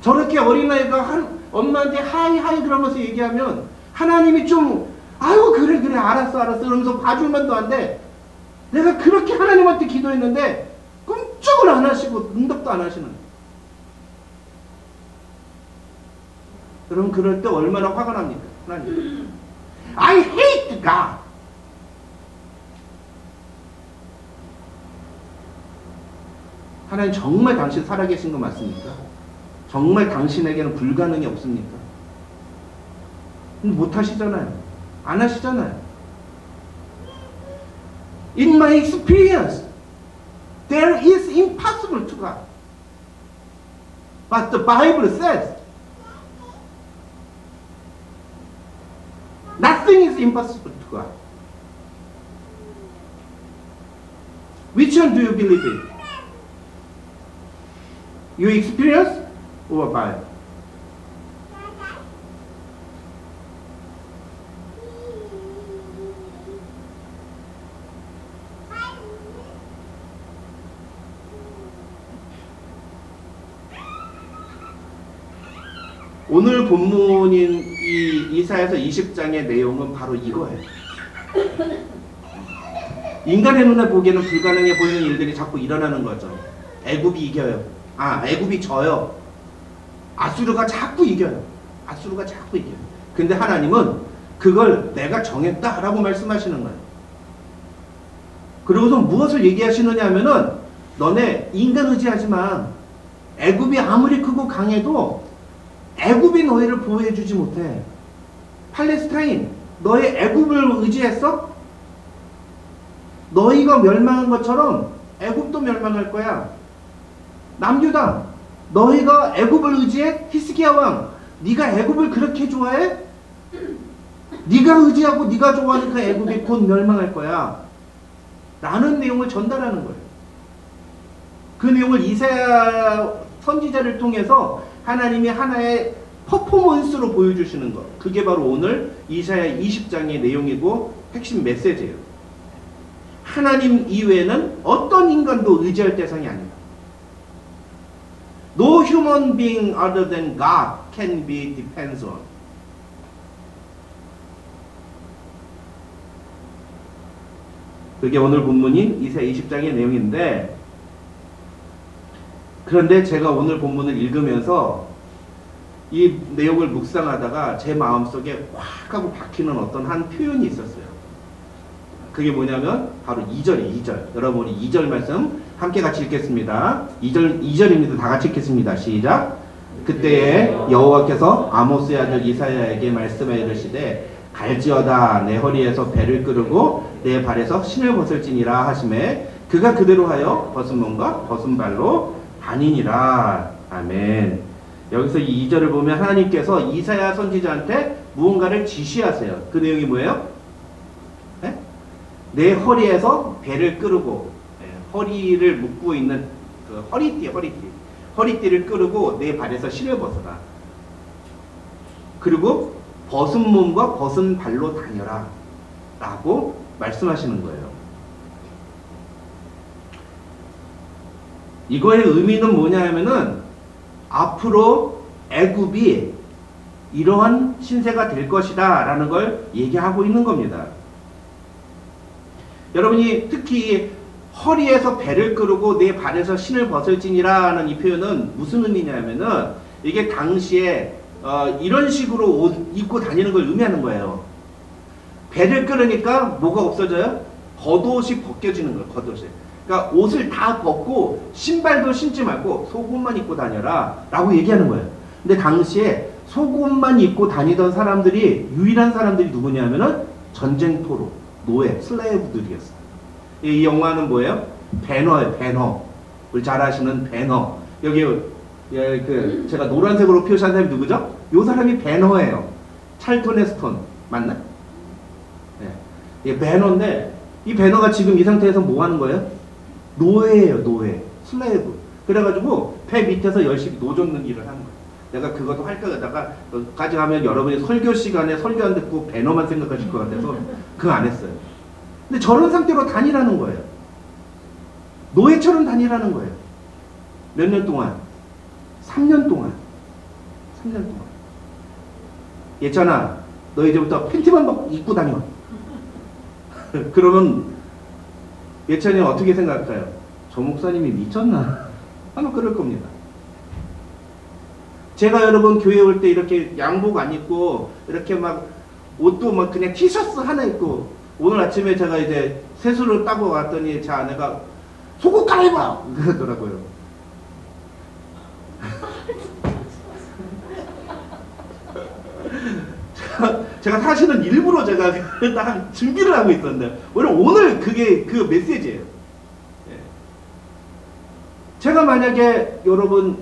저렇게 어린아이가 엄마한테 하이 그러면서 얘기하면 하나님이 좀 아유 그래 알았어 그러면서 봐줄만도 한데 내가 그렇게 하나님한테 기도했는데 꿈쩍을 안 하시고 응답도 안 하시는. 여러분 그럴 때 얼마나 화가 납니까? 하나님 I hate God. 하나님 정말 당신 살아계신 거 맞습니까? 정말 당신에게는 불가능이 없습니까? 못 하시잖아요. 안 하시잖아요. In my experience, there is impossible to God. But the Bible says nothing is impossible to God. Which one do you believe in? You experience or Bible? 오늘 본문인 이 이사야서 20장의 내용은 바로 이거예요. 인간의 눈에 보기에는 불가능해 보이는 일들이 자꾸 일어나는 거죠. 애굽이 이겨요. 애굽이 져요. 아수르가 자꾸 이겨요. 아수르가 자꾸 이겨요. 근데 하나님은 그걸 내가 정했다라고 말씀하시는 거예요. 그러고서 무엇을 얘기하시느냐 하면은 너네 인간 의지하지만 애굽이 아무리 크고 강해도 애굽이 너희를 보호해주지 못해. 팔레스타인, 너희 애굽을 의지했어? 너희가 멸망한 것처럼 애굽도 멸망할 거야. 남유다, 너희가 애굽을 의지해? 히스기야 왕, 네가 애굽을 그렇게 좋아해? 네가 의지하고 네가 좋아하는 그 애굽이 곧 멸망할 거야. 라는 내용을 전달하는 거예요. 그 내용을 이사야 선지자를 통해서 하나님이 하나의 퍼포먼스로 보여주시는 것. 그게 바로 오늘 이사야 20장의 내용이고 핵심 메시지예요. 하나님 이외에는 어떤 인간도 의지할 대상이 아니다. No human being other than God can be depends on. 그게 오늘 본문인 이사야 20장의 내용인데, 그런데 제가 오늘 본문을 읽으면서 이 내용을 묵상하다가 제 마음속에 확 하고 박히는 어떤 한 표현이 있었어요. 그게 뭐냐면 바로 2절이에요. 2절. 여러분 우리 2절 말씀 함께 같이 읽겠습니다. 2절입니다. 다 같이 읽겠습니다. 시작. 그때에 여호와께서 아모스의 아들 이사야에게 말씀하여 이르시되 갈지어다 내 허리에서 배를 끄르고 내 발에서 신을 벗을지니라 하시매 그가 그대로 하여 벗은 몸과 벗은 발로 다니니라. 아멘. 여기서 이 2절을 보면 하나님께서 이사야 선지자한테 무언가를 지시하세요. 그 내용이 뭐예요? 네? 내 허리에서 배를 끄르고, 허리를 묶고 있는 그 허리띠를 끄르고 내 발에서 신을 벗어라. 그리고 벗은 몸과 벗은 발로 다녀라 라고 말씀하시는 거예요. 이거의 의미는 뭐냐 하면은 앞으로 애굽이 이러한 신세가 될 것이다 라는 걸 얘기하고 있는 겁니다. 여러분이 특히 허리에서 배를 끄르고 내 발에서 신을 벗을지니라 하는 이 표현은 무슨 의미냐면은 이게 당시에 이런 식으로 옷 입고 다니는 걸 의미하는 거예요. 배를 끄르니까 뭐가 없어져요? 겉옷이 벗겨지는 거예요. 겉옷이. 그러니까 옷을 다 벗고 신발도 신지 말고 속옷만 입고 다녀라 라고 얘기하는 거예요. 근데 당시에 속옷만 입고 다니던 사람들이 유일한 사람들이 누구냐면은 전쟁토로 노예 슬레이브들이었어요. 이 영화는 뭐예요? 배너예요. 배너. 우리 잘 아시는 배너. 여기 제가 노란색으로 표시한 사람이 누구죠? 이 사람이 배너예요. 찰턴 헤스턴 맞나? 네. 배너인데 이 배너가 지금 이 상태에서 뭐 하는 거예요? 노예예요. 노예. 슬레이브. 그래가지고 배 밑에서 열심히 노젓는 일을 하는 거예요. 내가 그것도 할까 하다가 까지 하면 여러분이 설교 시간에 설교 안 듣고 배너만 생각하실 것 같아서 그거 안 했어요. 근데 저런 상태로 다니라는 거예요. 노예처럼 다니라는 거예요. 몇 년 동안? 3년 동안. 3년 동안. 예찬아, 너 이제부터 팬티만 입고 다녀. 그러면 예찬이 어떻게 생각할까요? 저 목사님이 미쳤나? 아마 그럴 겁니다. 제가 여러분 교회 올 때 이렇게 양복 안 입고 이렇게 막 옷도 막 그냥 티셔츠 하나 입고 오늘 아침에 제가 이제 세수를 따고 왔더니 제 아내가 속옷 갈아입어! 그러더라고요. 제가 사실은 일부러 제가 다 준비를 하고 있었는데 오늘 그게 그 메시지예요. 제가 만약에 여러분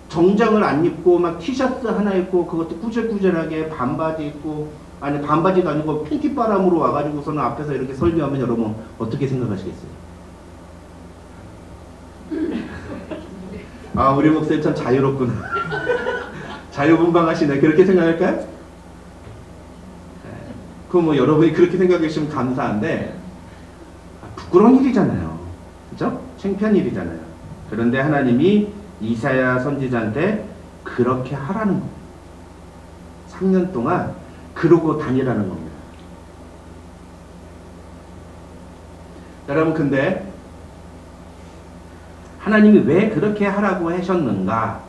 정장을 안 입고 막 티셔츠 하나 입고 그것도 꾸질꾸질하게 반바지 입고, 아니 반바지도 아니고 팬티바람으로 와가지고서는 앞에서 이렇게 설교하면 여러분 어떻게 생각하시겠어요? 아, 우리 목사님 참 자유롭구나. 자유분방하시네. 그렇게 생각할까요? 그럼 뭐 여러분이 그렇게 생각해 주시면 감사한데, 부끄러운 일이잖아요. 그죠? 창피한 일이잖아요. 그런데 하나님이 이사야 선지자한테 그렇게 하라는 겁니다. 3년 동안 그러고 다니라는 겁니다. 여러분, 근데 하나님이 왜 그렇게 하라고 하셨는가?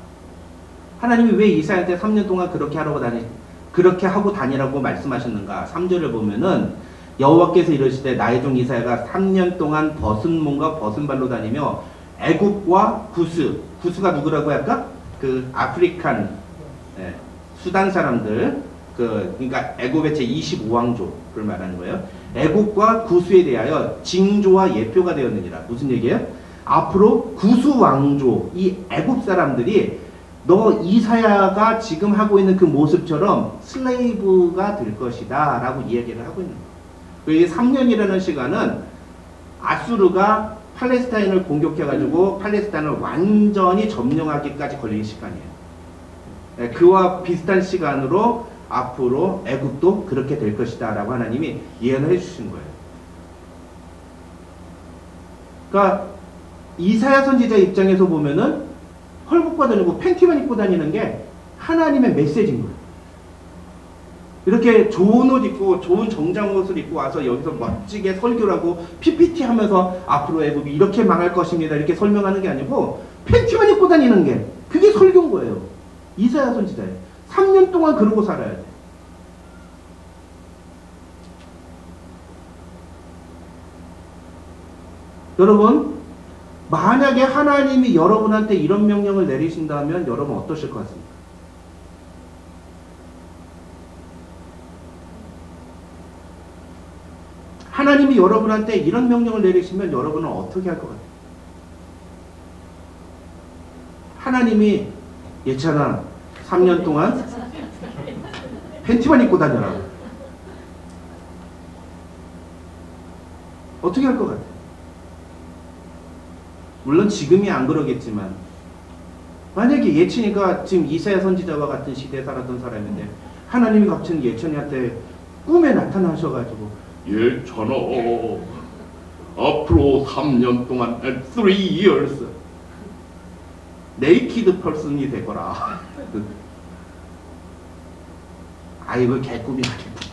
하나님이 왜 이사야한테 3년 동안 그렇게 하고 다니라고 말씀하셨는가? 3절을 보면은 여호와께서 이르시되 나의 종 이사야가 3년 동안 벗은 몸과 벗은 발로 다니며 애굽과 구스가 누구라고 할까? 그 아프리칸, 수단 사람들, 그러니까 애굽의 제 25왕조를 말하는 거예요. 애굽과 구스에 대하여 징조와 예표가 되었느니라. 무슨 얘기예요? 앞으로 구스 왕조, 이 애굽 사람들이 너 이사야가 지금 하고 있는 그 모습처럼 슬레이브가 될 것이다 라고 이야기를 하고 있는 거예요. 이 3년이라는 시간은 아수르가 팔레스타인을 공격해가지고 팔레스타인을 완전히 점령하기까지 걸리는 시간이에요. 그와 비슷한 시간으로 앞으로 애굽도 그렇게 될 것이다 라고 하나님이 예언을 해주신 거예요. 그러니까 이사야 선지자 입장에서 보면은 헐벗고 다니고 팬티만 입고 다니는 게 하나님의 메시지인 거예요. 이렇게 좋은 옷 입고 좋은 정장 옷을 입고 와서 여기서 멋지게 설교를 하고 PPT 하면서 앞으로 애굽이 이렇게 망할 것입니다 이렇게 설명하는 게 아니고 팬티만 입고 다니는 게 그게 설교인 거예요. 이사야 선지자예요. 3년 동안 그러고 살아야 돼. 여러분, 만약에 하나님이 여러분한테 이런 명령을 내리신다면 여러분 어떠실 것 같습니까? 하나님이 여러분한테 이런 명령을 내리시면 여러분은 어떻게 할 것 같아요? 하나님이 예찬아 3년 동안 팬티만 입고 다녀라. 어떻게 할 것 같아요? 물론 지금이 안 그러겠지만 만약에 예찬이가 지금 이사야 선지자와 같은 시대에 살았던 사람인데 하나님이 갑자기 예찬이한테 꿈에 나타나셔가지고 예찬아 앞으로 3년 동안 3 years 네이키드 펄슨이 되거라. 아이고 개꿈이 하겠다.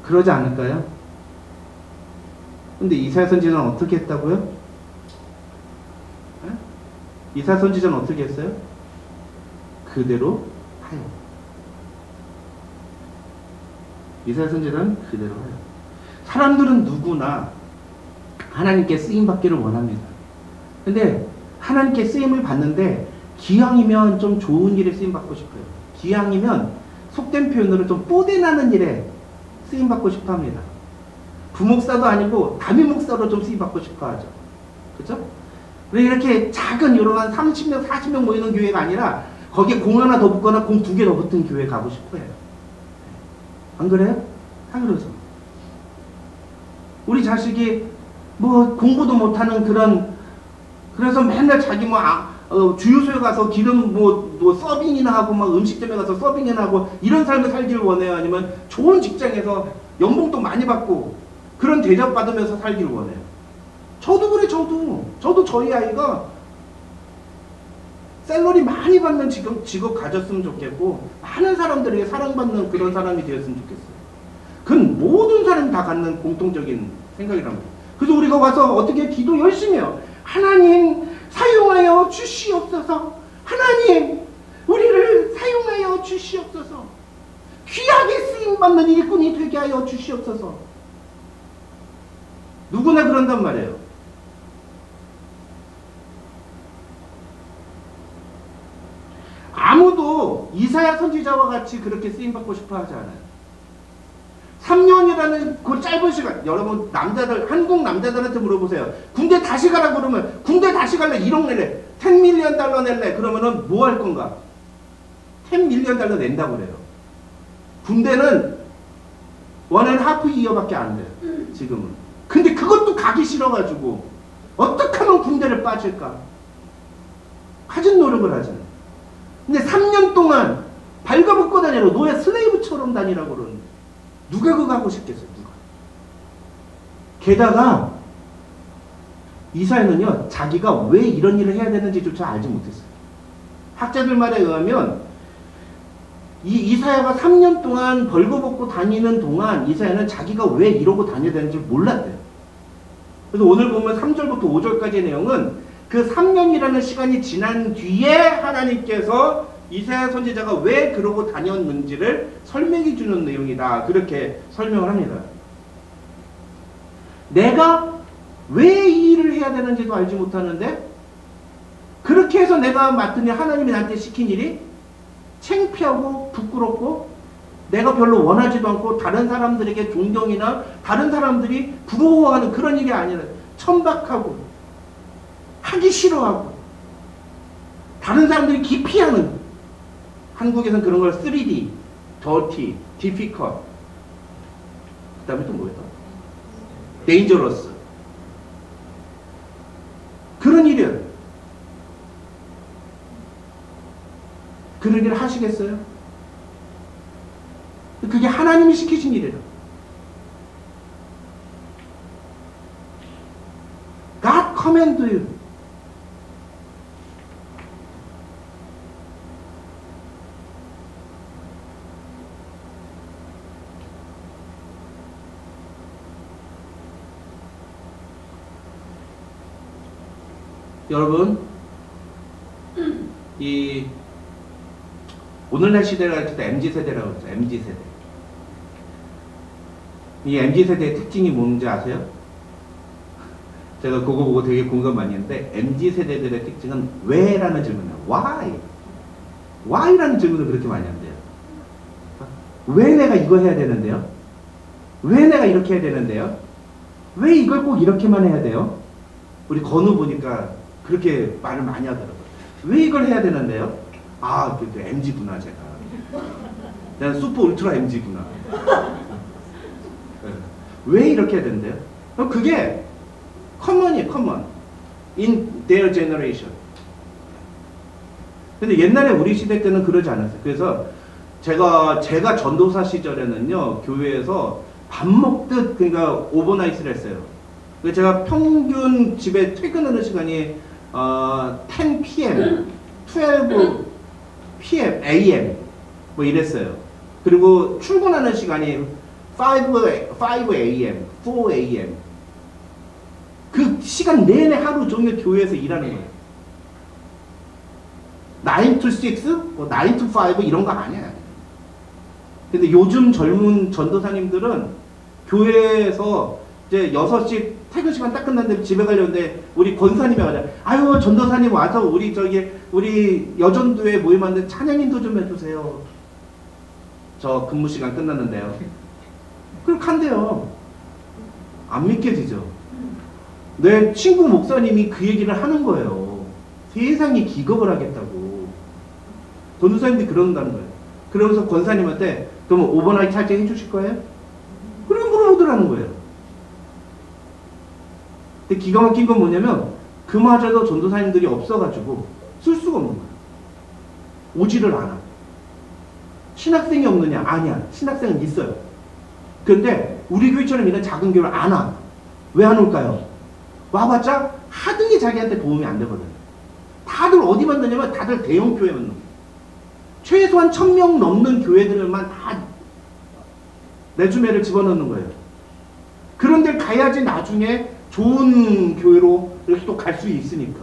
그러지 않을까요? 근데 이사야 선지자는 어떻게 했다고요? 이사야 선지자는 어떻게 했어요? 그대로 하여. 이사야 선지자는 그대로 하여. 사람들은 누구나 하나님께 쓰임받기를 원합니다. 근데 하나님께 쓰임을 받는데 기왕이면 좀 좋은 일에 쓰임받고 싶어요. 기왕이면 속된 표현으로 좀 뽀대나는 일에 쓰임받고 싶어 합니다. 부목사도 아니고 담임목사로 좀 쓰임받고 싶어 하죠. 그죠? 왜 이렇게 작은 이런 한 30명, 40명 모이는 교회가 아니라 거기에 공 하나 더 붙거나 공 2개 더 붙은 교회 가고 싶어 해요. 안 그래요? 다 그러죠. 우리 자식이 뭐 공부도 못하는 그래서 맨날 자기 주유소에 가서 기름 서빙이나 하고 막 음식점에 가서 서빙이나 하고 이런 삶을 살길 원해요? 아니면 좋은 직장에서 연봉도 많이 받고 그런 대접 받으면서 살길 원해요? 저도 그래. 저도 저희 아이가 샐러리 많이 받는 직업 가졌으면 좋겠고 많은 사람들에게 사랑받는 그런 사람이 되었으면 좋겠어요. 그건 모든 사람이 다 갖는 공통적인 생각이란 말이에요. 그래서 우리가 와서 어떻게 기도 열심히 해요. 하나님 사용하여 주시옵소서. 하나님 우리를 사용하여 주시옵소서. 귀하게 쓰임받는 일꾼이 되게 하여 주시옵소서. 누구나 그런단 말이에요. 아무도 이사야 선지자와 같이 그렇게 쓰임받고 싶어 하지 않아요. 3년이라는 그 짧은 시간, 여러분 한국 남자들한테 물어보세요. 군대 다시 가라 그러면 군대 다시 갈래 1억 내래. $10 밀리언 낼래. 그러면은 뭐 할 건가? $10 밀리언 낸다고 그래요. 군대는 1.5 year밖에 안 돼요. 지금은. 근데 그것도 가기 싫어가지고 어떻게 하면 군대를 빠질까? 가진 노력을 하잖아요. 근데 3년 동안 발가벗고 다니라고 노예 슬레이브처럼 다니라고 그러는데 누가 그거 하고 싶겠어요? 누가? 게다가 이사야는요, 자기가 왜 이런 일을 해야 되는지조차 알지 못했어요. 학자들 말에 의하면 이사야가 3년 동안 벌거벗고 다니는 동안 이사야는 자기가 왜 이러고 다녀야 되는지 몰랐대요. 그래서 오늘 보면 3절부터 5절까지의 내용은 그 3년이라는 시간이 지난 뒤에 하나님께서 이사야 선지자가 왜 그러고 다녔는지를 설명해 주는 내용이다. 그렇게 설명을 합니다. 내가 왜 이 일을 해야 되는지도 알지 못하는데 그렇게 해서 내가 맡은 일, 하나님이 나한테 시킨 일이 창피하고 부끄럽고 내가 별로 원하지도 않고 다른 사람들에게 존경이나 다른 사람들이 부러워하는 그런 일이 아니라 천박하고 하기 싫어하고 다른 사람들이 기피하는, 한국에서는 그런 걸 3D, dirty, difficult, 그 다음에 또 뭐였다? dangerous, 그런 일이에요. 그런 일을 하시겠어요? 그게 하나님이 시키신 일이에요. God command you. 여러분, 이 오늘날 시대를 할 때 MZ세대라고 그러죠. MZ세대. 이 MZ세대의 특징이 뭔지 아세요? 제가 그거 보고 되게 공감 많이 했는데 MZ세대들의 특징은 왜? 라는 질문이에요. Why? Why? 라는 질문을 그렇게 많이 한대요. 왜 내가 이거 해야 되는데요? 왜 내가 이렇게 해야 되는데요? 왜 이걸 꼭 이렇게만 해야 돼요? 우리 건우 보니까 그렇게 말을 많이 하더라고요. 왜 이걸 해야 되는데요? 아, 그 MZ구나 제가. 내가 슈퍼 울트라 MZ구나. 왜 이렇게 해야 되는데요? 그게 커먼이에요, 커먼. In their generation. 근데 옛날에 우리 시대 때는 그러지 않았어요. 그래서 제가 전도사 시절에는요, 교회에서 밥 먹듯 그러니까 오버나이트를 했어요. 제가 평균 집에 퇴근하는 시간이 10 p.m., 12 p.m., a.m. 뭐 이랬어요. 그리고 출근하는 시간이 5 a.m., 4 a.m. 그 시간 내내 하루 종일 교회에서 일하는 거예요. 9 to 6, 뭐 9 to 5 이런 거 아니야. 근데 요즘 젊은 전도사님들은 교회에서 이제 6시 퇴근 시간 딱 끝났는데 집에 가려는데 우리 권사님이 와요. 아유, 전도사님 와서 우리 여전도에 모임하는데 찬양인도 좀 해주세요. 저 근무 시간 끝났는데요. 그렇게 한대요. 안 믿겨지죠? 내 친구 목사님이 그 얘기를 하는 거예요. 세상이 기겁을 하겠다고. 전도사님들이 그런다는 거예요. 그러면서 권사님한테 그럼 오버나이트 할 때 해주실 거예요? 그럼 물어보더라는 거예요. 근데 기가 막힌 건 뭐냐면 그마저도 전도사님들이 없어가지고 쓸 수가 없는 거예요. 오지를 않아. 신학생이 없느냐? 아니야. 신학생은 있어요. 그런데 우리 교회처럼 이런 작은 교회를 안 와. 왜 안 올까요? 와봤자 하등이 자기한테 도움이 안 되거든요. 다들 어디 만드냐면 다들 대형 교회만 넣어요. 최소한 1000명 넘는 교회들만 다 레주메를 집어넣는 거예요. 그런 데 가야지 나중에 좋은 교회로 이렇게 또 갈 수 있으니까.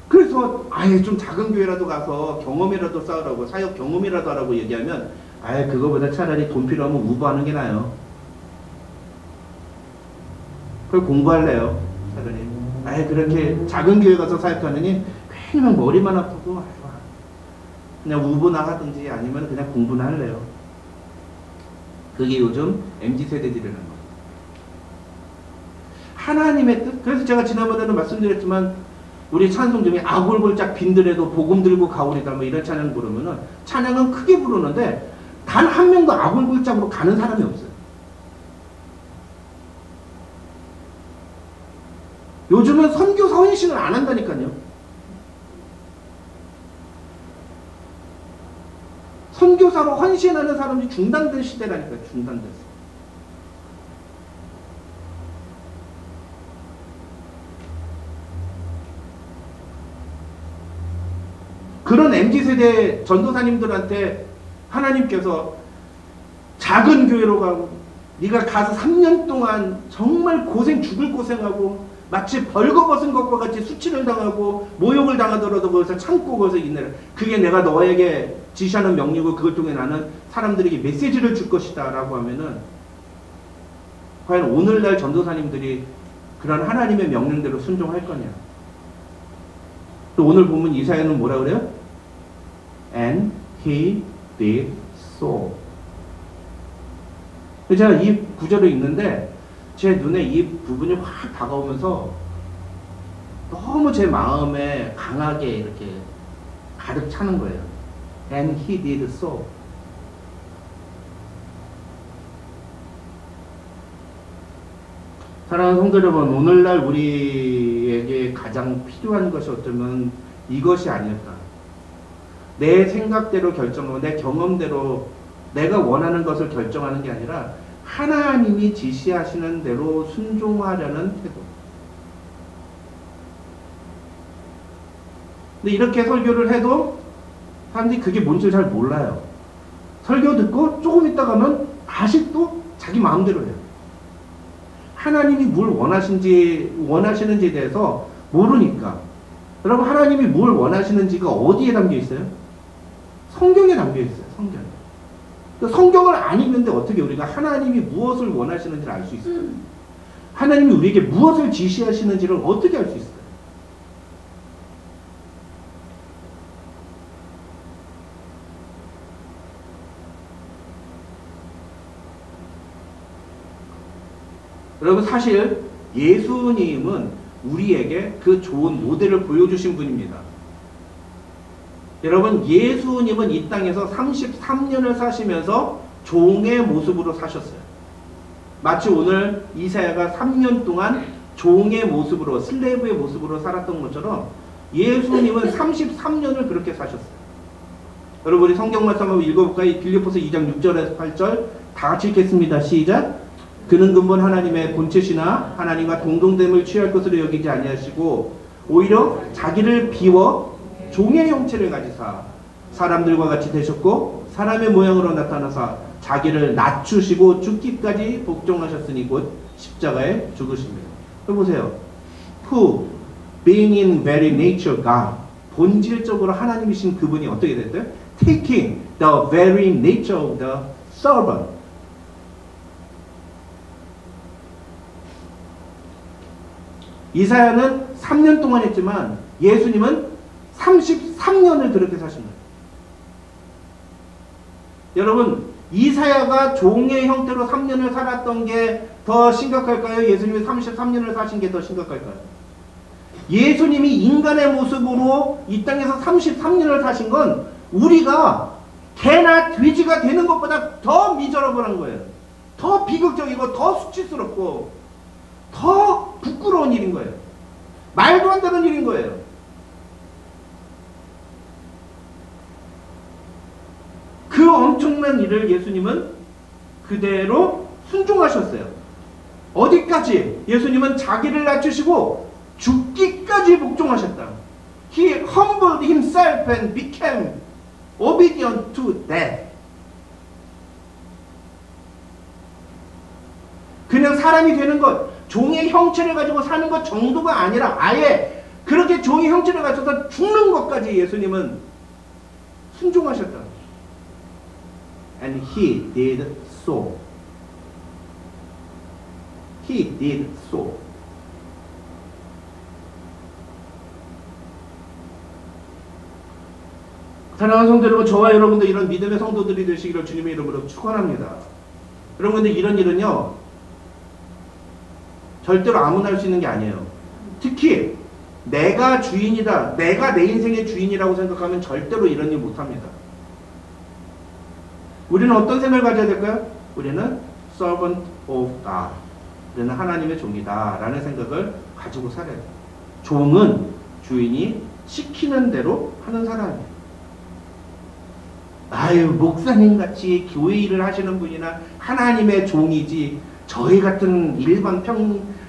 그래서 아예 좀 작은 교회라도 가서 경험이라도 쌓으라고, 사역 경험이라도 하라고 얘기하면 아예 그거보다 차라리 돈 필요하면 우부하는 게 나아요. 그걸 공부할래요. 차라리 아예 그렇게 작은 교회 가서 사역하느니 괜히 막 머리만 아프고 그냥 우부나 하든지 아니면 그냥 공부나 할래요. 그게 요즘 MZ세대들이라는 거예요. 하나님의 뜻. 그래서 제가 지난번에도 말씀드렸지만 우리 찬송 중에 아골골짝 빈들에도 복음 들고 가오리다 뭐 이런 찬양 부르면은 찬양은 크게 부르는데 단 한 명도 아골골짝으로 가는 사람이 없어요. 요즘은 선교사 헌신을 안 한다니까요. 선교사로 헌신하는 사람이 중단된 시대라니까요. 중단됐어요. 그런 MZ세대 전도사님들한테 하나님께서 작은 교회로 가고 네가 가서 3년 동안 정말 죽을 고생하고 마치 벌거벗은 것과 같이 수치를 당하고 모욕을 당하더라도 거기서 참고 거기서 인내를, 그게 내가 너에게 지시하는 명령이고 그걸 통해 나는 사람들에게 메시지를 줄 것이다 라고 하면은 과연 오늘날 전도사님들이 그런 하나님의 명령대로 순종할 거냐. 또 오늘 본문 이사야는 뭐라 그래요? And he did so. 제가 이 구절을 읽는데 제 눈에 이 부분이 확 다가오면서 너무 제 마음에 강하게 이렇게 가득 차는 거예요. And he did so. 사랑하는 성도 여러분, 오늘날 우리에게 가장 필요한 것이 어쩌면 이것이 아닐까. 내 생각대로 결정하고 내 경험대로 내가 원하는 것을 결정하는 게 아니라 하나님이 지시하시는 대로 순종하려는 태도. 근데 이렇게 설교를 해도 사람들이 그게 뭔지 잘 몰라요. 설교 듣고 조금 있다 가면 다시 또 자기 마음대로 해요. 하나님이 뭘 원하시는지에 대해서 모르니까. 여러분, 하나님이 뭘 원하시는지가 어디에 담겨 있어요? 성경에 담겨 있어요. 성경에. 성경을 안 읽는데 어떻게 우리가 하나님이 무엇을 원하시는지를 알 수 있을까요? 하나님이 우리에게 무엇을 지시하시는지를 어떻게 알 수 있을까요? 여러분, 사실 예수님은 우리에게 그 좋은 모델을 보여주신 분입니다. 여러분, 예수님은 이 땅에서 33년을 사시면서 종의 모습으로 사셨어요. 마치 오늘 이사야가 3년 동안 종의 모습으로, 슬레이브의 모습으로 살았던 것처럼 예수님은 33년을 그렇게 사셨어요. 여러분, 우리 성경 말씀 한번 읽어볼까요? 빌립보서 2장 6절에서 8절 다 같이 읽겠습니다. 시작! 그는 근본 하나님의 본체시나 하나님과 동등됨을 취할 것으로 여기지 아니하시고 오히려 자기를 비워 종의 형체를 가지사 사람들과 같이 되셨고 사람의 모양으로 나타나사 자기를 낮추시고 죽기까지 복종하셨으니 곧 십자가에 죽으십니다. 보세요. Who, being in very nature God, 본질적으로 하나님이신 그분이 어떻게 됐어요? Taking the very nature of the servant. 이사야는 3년 동안 했지만 예수님은 33년을 그렇게 사신 거예요. 여러분, 이사야가 종의 형태로 3년을 살았던 게 더 심각할까요? 예수님이 33년을 사신 게 더 심각할까요? 예수님이 인간의 모습으로 이 땅에서 33년을 사신 건 우리가 개나 돼지가 되는 것보다 더 미저러블한 거예요. 더 비극적이고 더 수치스럽고 더 부끄러운 일인 거예요. 말도 안 되는 일인 거예요. 그 엄청난 일을 예수님은 그대로 순종하셨어요. 어디까지? 예수님은 자기를 낮추시고 죽기까지 복종하셨다. He humbled himself and became obedient to death. 그냥 사람이 되는 것, 종의 형체를 가지고 사는 것 정도가 아니라 아예 그렇게 종의 형체를 가져서 죽는 것까지 예수님은 순종하셨다. And he did so. He did so. 사랑하는 성도 여러분, 저와 여러분도 이런 믿음의 성도들이 되시기를 주님의 이름으로 축원합니다. 여러분, 근데 이런 일은요 절대로 아무나 할 수 있는 게 아니에요. 특히 내가 주인이다, 내가 내 인생의 주인이라고 생각하면 절대로 이런 일 못합니다. 우리는 어떤 생각을 가져야 될까요? 우리는 servant of God, 우리는 하나님의 종이다 라는 생각을 가지고 살아야 돼요. 종은 주인이 시키는 대로 하는 사람이에요. 아유, 목사님같이 교회 일을 하시는 분이나 하나님의 종이지 저희 같은 일반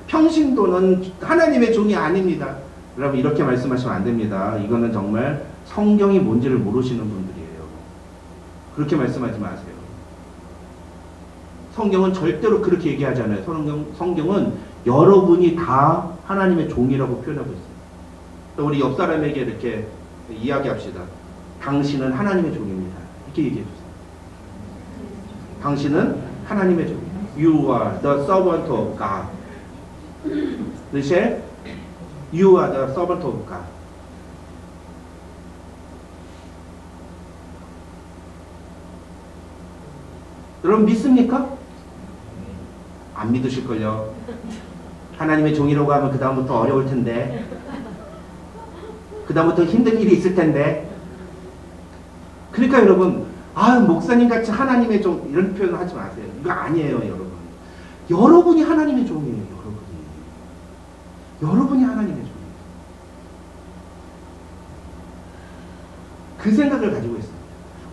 평신도는 하나님의 종이 아닙니다. 여러분, 이렇게 말씀하시면 안 됩니다. 이거는 정말 성경이 뭔지를 모르시는 분들이에요. 그렇게 말씀하지 마세요. 성경은 절대로 그렇게 얘기하지 않아요. 성경은 여러분이 다 하나님의 종이라고 표현하고 있어요. 우리 옆 사람에게 이렇게 이야기합시다. 당신은 하나님의 종입니다. 이렇게 얘기해 주세요. 당신은 하나님의 종이에요. You are the servant of God. 미셸, You are the servant of God. 여러분 믿습니까? 안 믿으실걸요. 하나님의 종이라고 하면 그 다음부터 어려울 텐데, 그 다음부터 힘든 일이 있을 텐데. 그러니까 여러분, 아, 목사님 같이 하나님의 종 이런 표현을 하지 마세요. 이거 아니에요, 여러분. 여러분이 하나님의 종이에요, 여러분이 하나님의 종이에요. 그 생각을 가지고 있습니다.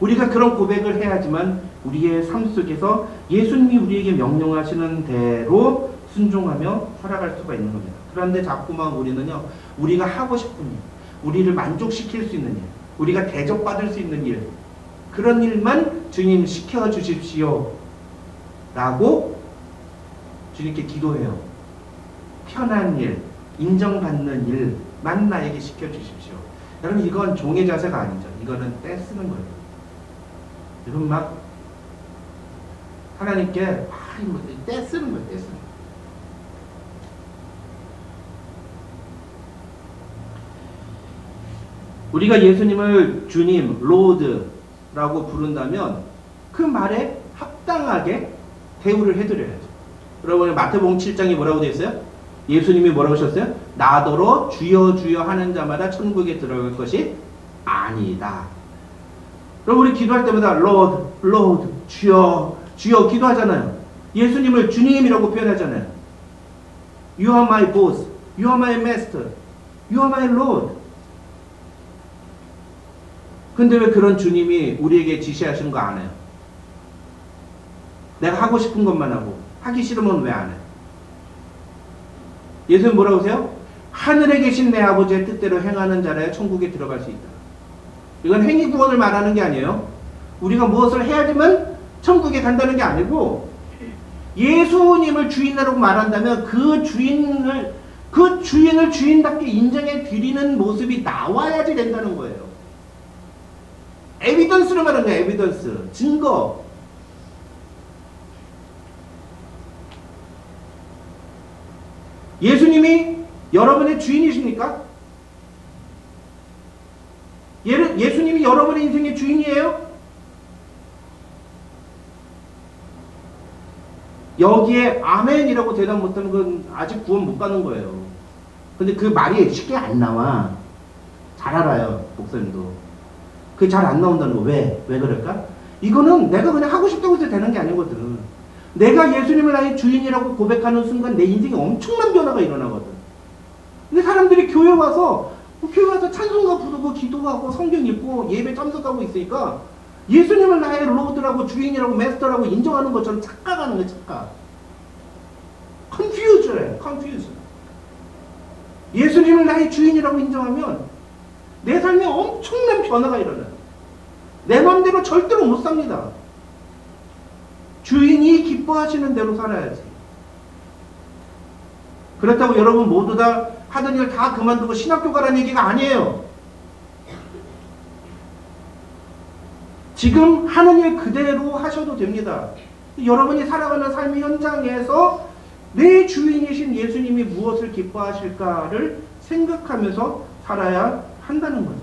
우리가 그런 고백을 해야지만 우리의 삶 속에서 예수님이 우리에게 명령하시는 대로 순종하며 살아갈 수가 있는 겁니다. 그런데 자꾸만 우리는요, 우리가 하고 싶은 일, 우리를 만족시킬 수 있는 일, 우리가 대접받을 수 있는 일, 그런 일만 주님 시켜주십시오 라고 주님께 기도해요. 편한 일, 인정받는 일만 나에게 시켜주십시오. 여러분, 이건 종의 자세가 아니죠. 이거는 떼쓰는 거예요. 여러분, 막 하나님께 떼쓰는 거예요. 떼쓰는 거예요. 우리가 예수님을 주님, 로드라고 부른다면 그 말에 합당하게 대우를 해드려야죠. 여러분, 마태복음 7장이 뭐라고 되어 있어요? 예수님이 뭐라고 하셨어요? 나더러 주여 주여 하는 자마다 천국에 들어갈 것이 아니다. 여러분, 우리 기도할 때마다 Lord, Lord, 주여, 주여 기도하잖아요. 예수님을 주님이라고 표현하잖아요. You are my boss, You are my master, You are my Lord. 근데 왜 그런 주님이 우리에게 지시하시는 거 안 해요? 내가 하고 싶은 것만 하고 하기 싫으면 왜 안 해요? 예수님 뭐라고 하세요? 하늘에 계신 내 아버지의 뜻대로 행하는 자라야 천국에 들어갈 수 있다. 이건 행위 구원을 말하는 게 아니에요. 우리가 무엇을 해야지만 천국에 간다는 게 아니고, 예수님을 주인이라고 말한다면 그 주인을 주인답게 인정해 드리는 모습이 나와야지 된다는 거예요. 에비던스를 말하는 거예요. 에비던스, 증거. 예수님이 여러분의 주인이십니까? 예수님이 여러분의 인생의 주인이에요? 여기에 아멘이라고 대답 못하는 건 아직 구원 못 받는 거예요. 근데 그 말이 쉽게 안 나와. 잘 알아요, 목사님도. 그게 잘 안 나온다는 거. 왜 그럴까? 이거는 내가 그냥 하고 싶다고 해서 되는 게 아니거든. 내가 예수님을 나의 주인이라고 고백하는 순간 내 인생에 엄청난 변화가 일어나거든. 근데 사람들이 교회 와서 찬송가 부르고 기도하고 성경 읽고 예배 참석하고 있으니까 예수님을 나의 로드라고 주인이라고 마스터라고 인정하는 것처럼 착각하는 거야, 착각. 컨퓨즈. 예수님을 나의 주인이라고 인정하면 내 삶에 엄청난 변화가 일어나요. 내 마음대로 절대로 못 삽니다. 주인이 기뻐하시는 대로 살아야지. 그렇다고 여러분 모두 다 하던 일 다 그만두고 신학교 가라는 얘기가 아니에요. 지금 하는 일 그대로 하셔도 됩니다. 여러분이 살아가는 삶의 현장에서 내 주인이신 예수님이 무엇을 기뻐하실까를 생각하면서 살아야 한다는 거죠.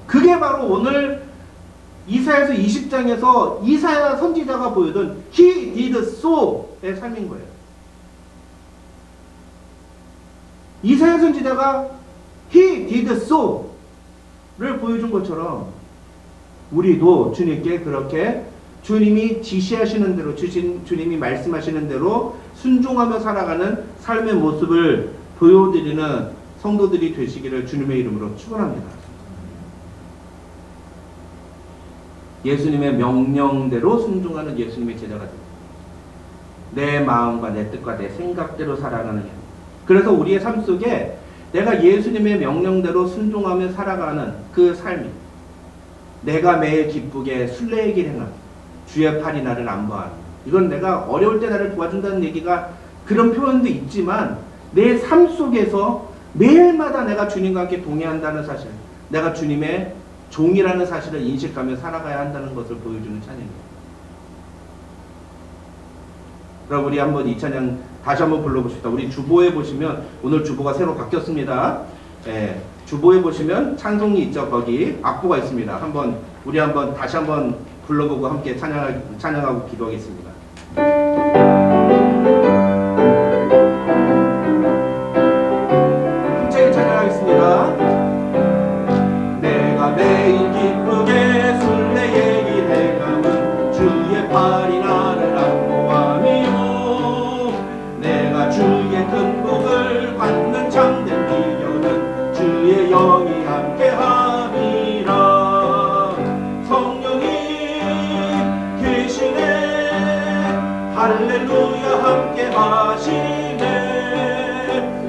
그게 바로 오늘 이사야서 20장에서 이사야 선지자가 보여준 He did so의 삶인 거예요. 이사야 선지자가 He did so를 보여준 것처럼 우리도 주님께 그렇게 주님이 지시하시는 대로 주님이 말씀하시는 대로 순종하며 살아가는 삶의 모습을 보여드리는 성도들이 되시기를 주님의 이름으로 축원합니다. 예수님의 명령대로 순종하는 예수님의 제자가 됩니다. 내 마음과 내 뜻과 내 생각대로 살아가는 일. 그래서 우리의 삶 속에 내가 예수님의 명령대로 순종하며 살아가는 그 삶이 내가 매일 기쁘게 순례의 길 행함 주의 팔이 나를 안보하는 이건 내가 어려울 때 나를 도와준다는 얘기가 그런 표현도 있지만 내 삶 속에서 매일마다 내가 주님과 함께 동행한다는 사실 내가 주님의 종이라는 사실을 인식하며 살아가야 한다는 것을 보여주는 찬양입니다. 그럼 우리 한번 이 찬양 다시 한번 불러봅시다. 우리 주보에 보시면 오늘 주보가 새로 바뀌었습니다. 예, 주보에 보시면 찬송이 있죠. 거기 악보가 있습니다. 우리 한번 다시 한번 불러보고 함께 찬양하고 기도하겠습니다. 힘차게 찬양하겠습니다. 내가 매일 기쁘게 순례의 길 행함은 주의 팔이 나를 안보함이요 내가 주의 큰 복을 받는 참된 비결은 주의 영이 함께함이라 성령이 계시네 할렐루야 함께하시네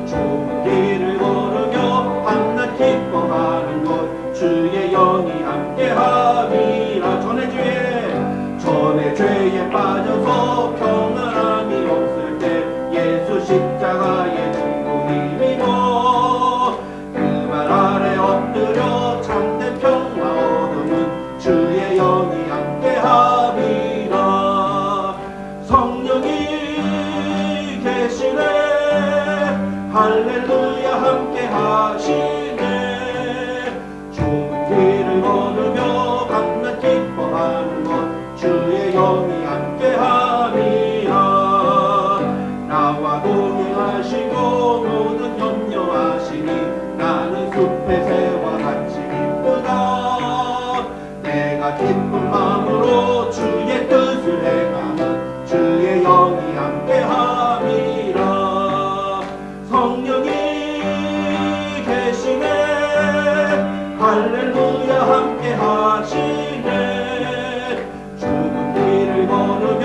좁은 길을 걸으며 밤낮 기뻐하는 것 주의 영이 함께함이라 전의 죄에 빠져서 평안함이 없을 때 예수 십자가의 중고 힘입어 그 말 아래 엎드려 참된 평화 얻음은 주의 영이 함께함이라 성령이 계시네 할렐루야 함께하시네 좁은 길을 걸으며 밤낮 기뻐하는 것 주의 영이 함께함이라 나와 동행하시고 모든 염려하시니 나는 숲의 새와 같이 기쁘다 내가 기쁜 마음으로 주의 뜻을 행하는 주의 영이 함께함이라 성령이 계시네 할렐루야 함께하시네 좁은 길을 걸으며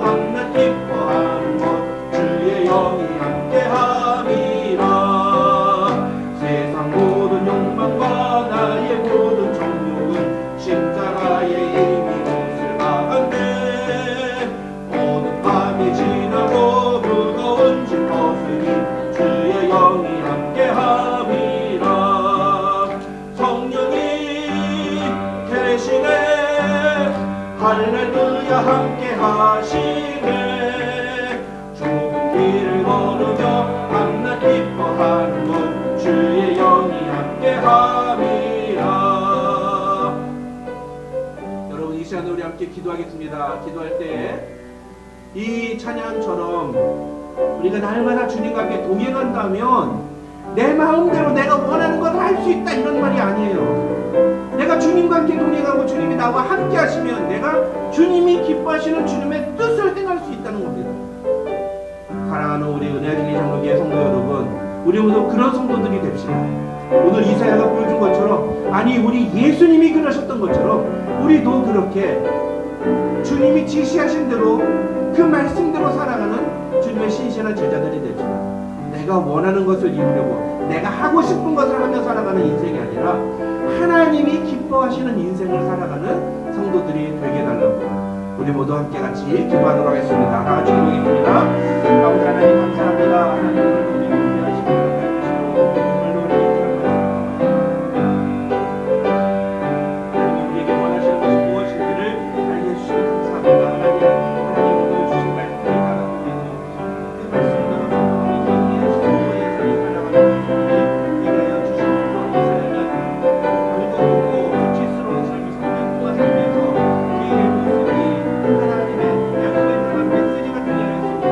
밤낮 기뻐하는 것 주의 영이 함께함이라 세상 모든 욕망과 나의 모든 정욕은 십자가에 이미 못을 박았네 어느 밤이 지나고 무거운 짐 벗으니 주의 영이 함께함이라 성령이 계시네 할렐루야 함께하시네 좁은 길을 걸으며 밤낮 기뻐하는 것 주의 영이 함께함이라 여러분 이 시간에 우리 함께 기도하겠습니다. 기도할 때 이 찬양처럼 우리가 날마다 주님과 함께 동행한다면 내 마음대로 내가 원하는 걸 할 수 있다 이런 말이 아니에요. 내가 주님과 함께 동행하고 주님이 나와 함께 하시면 내가 주님이 기뻐하시는 주님의 뜻을 행할 수 있다는 겁니다. 사랑하는 우리 은혜진리 장로교회 성도 여러분 우리 모두 그런 성도들이 됩시다. 오늘 이사야가 보여준 것처럼 아니 우리 예수님이 그러셨던 것처럼 우리도 그렇게 주님이 지시하신 대로 그 말씀대로 살아가는 주님의 신실한 제자들이 됩시다. 내가 원하는 것을 이루려고 내가 하고 싶은 것을 하며 살아가는 인생이 아니라 하나님이 기뻐하시는 인생을 살아가는 성도들이 되게 해달라고 우리 모두 함께 같이 기도하도록 하겠습니다. 다 같이 기도하겠습니다. 아버지 하나님 감사합니다. 하나님 우리 함께하시고 우리에게 원하시는 것이 무엇인지를 알게 해주시면 감사합니다. 하나님 오늘 주신 말씀을 따라 우리는 그 말씀대로 우리 성도의 삶을 살아가는 우리에게 주신 이 삶은 즐겁고 수치스러운 삶을 살면서 그의 모습이 하나님의 약속에 따른 메시지가 들려있습니다.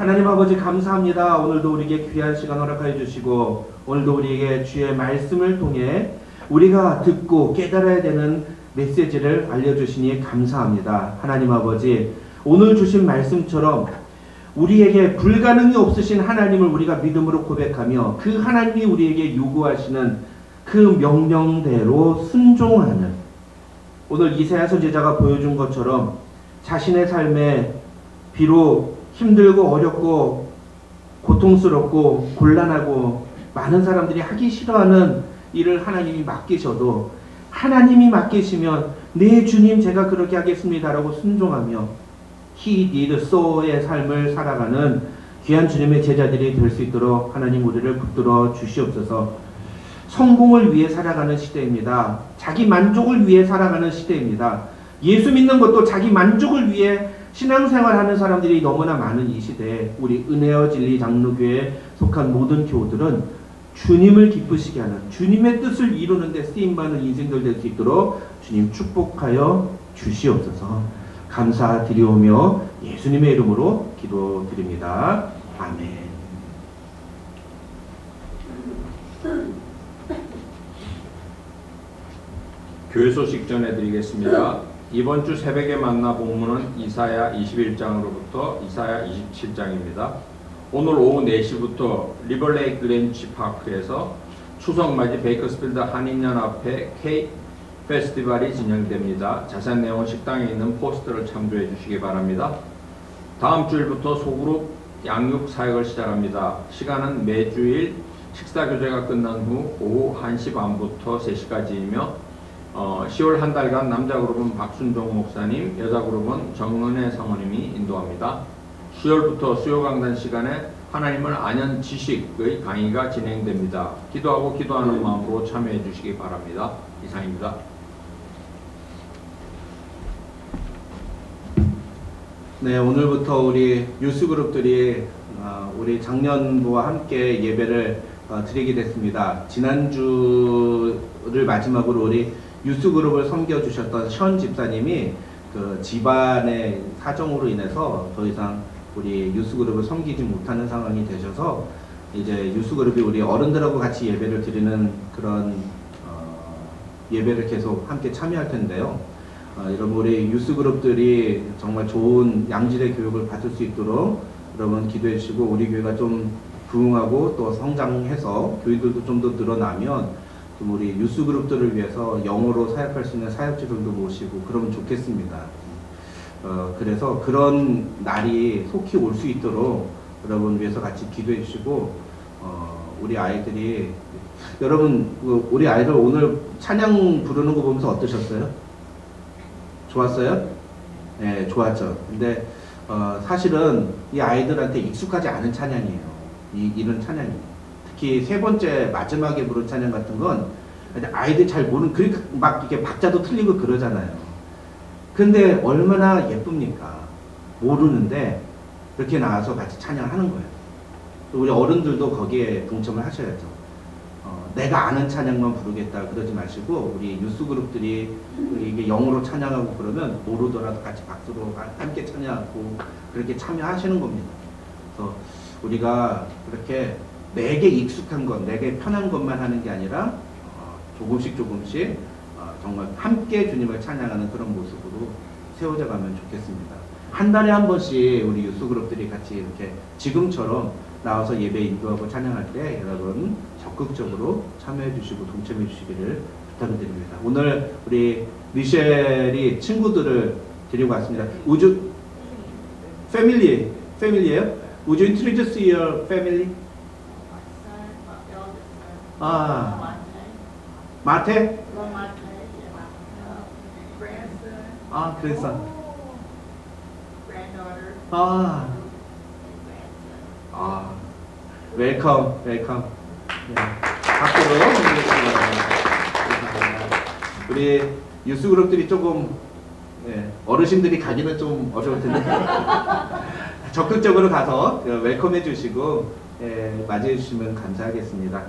하나님 아버지 감사합니다. 오늘도 우리에게 귀한 시간 허락하여 주시고 오늘도 우리에게 주의 말씀을 통해 우리가 듣고 깨달아야 되는 메시지를 알려주시니 감사합니다. 하나님 아버지, 오늘 주신 말씀처럼 우리에게 불가능이 없으신 하나님을 우리가 믿음으로 고백하며 그 하나님이 우리에게 요구하시는 그 명령대로 순종하는, 오늘 이사야 선지자가 보여준 것처럼 자신의 삶에 비록 힘들고 어렵고 고통스럽고 곤란하고 많은 사람들이 하기 싫어하는 일을 하나님이 맡기셔도 하나님이 맡기시면 네 주님 제가 그렇게 하겠습니다라고 순종하며 He did so의 삶을 살아가는 귀한 주님의 제자들이 될 수 있도록 하나님 우리를 붙들어 주시옵소서. 성공을 위해 살아가는 시대입니다. 자기 만족을 위해 살아가는 시대입니다. 예수 믿는 것도 자기 만족을 위해 신앙생활하는 사람들이 너무나 많은 이 시대에 우리 은혜와 진리 장로교회에 속한 모든 교우들은 주님을 기쁘시게 하는, 주님의 뜻을 이루는 데 쓰임받는 인생들 될 수 있도록 주님 축복하여 주시옵소서. 감사드리오며 예수님의 이름으로 기도드립니다. 아멘. 교회 소식 전해드리겠습니다. 이번 주 새벽에 만나 본문은 이사야 21장으로부터 이사야 27장입니다. 오늘 오후 4시부터 리버레이크 렌치 파크에서 추석맞이 베이커스필드 한인연합회 K 페스티벌이 진행됩니다. 자세한 내용은 식당에 있는 포스터를 참조해 주시기 바랍니다. 다음 주일부터 소그룹 양육 사역을 시작합니다. 시간은 매주일 식사 교제가 끝난 후 오후 1시 반부터 3시까지이며 10월 한 달간 남자 그룹은 박순종 목사님, 여자 그룹은 정은혜 사모님이 인도합니다. 수요일부터 수요 강단 시간에 하나님을 아는 지식의 강의가 진행됩니다. 기도하고 기도하는 마음으로 참여해 주시기 바랍니다. 이상입니다. 네, 오늘부터 우리 유스그룹들이 우리 작년부와 함께 예배를 드리게 됐습니다. 지난주를 마지막으로 우리 유스그룹을 섬겨주셨던 션 집사님이 그 집안의 사정으로 인해서 더 이상 우리 유스그룹을 섬기지 못하는 상황이 되셔서 이제 유스그룹이 우리 어른들하고 같이 예배를 드리는 그런 예배를 계속 함께 참여할 텐데요. 여러분 우리 유스그룹들이 정말 좋은 양질의 교육을 받을 수 있도록 여러분 기도해 주시고 우리 교회가 좀 부흥하고 또 성장해서 교회들도 좀 더 늘어나면 좀 우리 유스그룹들을 위해서 영어로 사역할 수 있는 사역자들도 모시고 그러면 좋겠습니다. 그래서 그런 날이 속히 올 수 있도록 여러분 위해서 같이 기도해 주시고 우리 아이들이 여러분 우리 아이들 오늘 찬양 부르는 거 보면서 어떠셨어요? 좋았어요? 네, 좋았죠. 근데 사실은 이 아이들한테 익숙하지 않은 찬양이에요. 이런 찬양이. 특히 세 번째 마지막에 부른 찬양 같은 건 아이들이 잘 모르는, 그러니까 막 이렇게 박자도 틀리고 그러잖아요. 근데 얼마나 예쁩니까? 모르는데 이렇게 나와서 같이 찬양하는 거예요. 우리 어른들도 거기에 동참을 하셔야죠. 내가 아는 찬양만 부르겠다 그러지 마시고 우리 유스그룹들이 이게 영어로 찬양하고 그러면 모르더라도 같이 박수로 함께 찬양하고 그렇게 참여하시는 겁니다. 그래서 우리가 그렇게 내게 익숙한 것, 내게 편한 것만 하는 게 아니라 조금씩 정말 함께 주님을 찬양하는 그런 모습으로 세워져 가면 좋겠습니다. 한 달에 한 번씩 우리 유스그룹들이 같이 이렇게 지금처럼 나와서 예배 인도하고 찬양할 때 여러분 적극적으로 참여해 주시고 동참해 주시기를 부탁드립니다. 오늘 우리 미셸이 친구들을 데리고 왔습니다. 우주 패밀리예요? Would you introduce your family? 마태? grandson. 웰컴. 네. 박수로 우리 유스그룹들이 조금 어르신들이 가기는 좀 어려울 텐데 적극적으로 가서 웰컴해 주시고 맞이해 주시면 감사하겠습니다.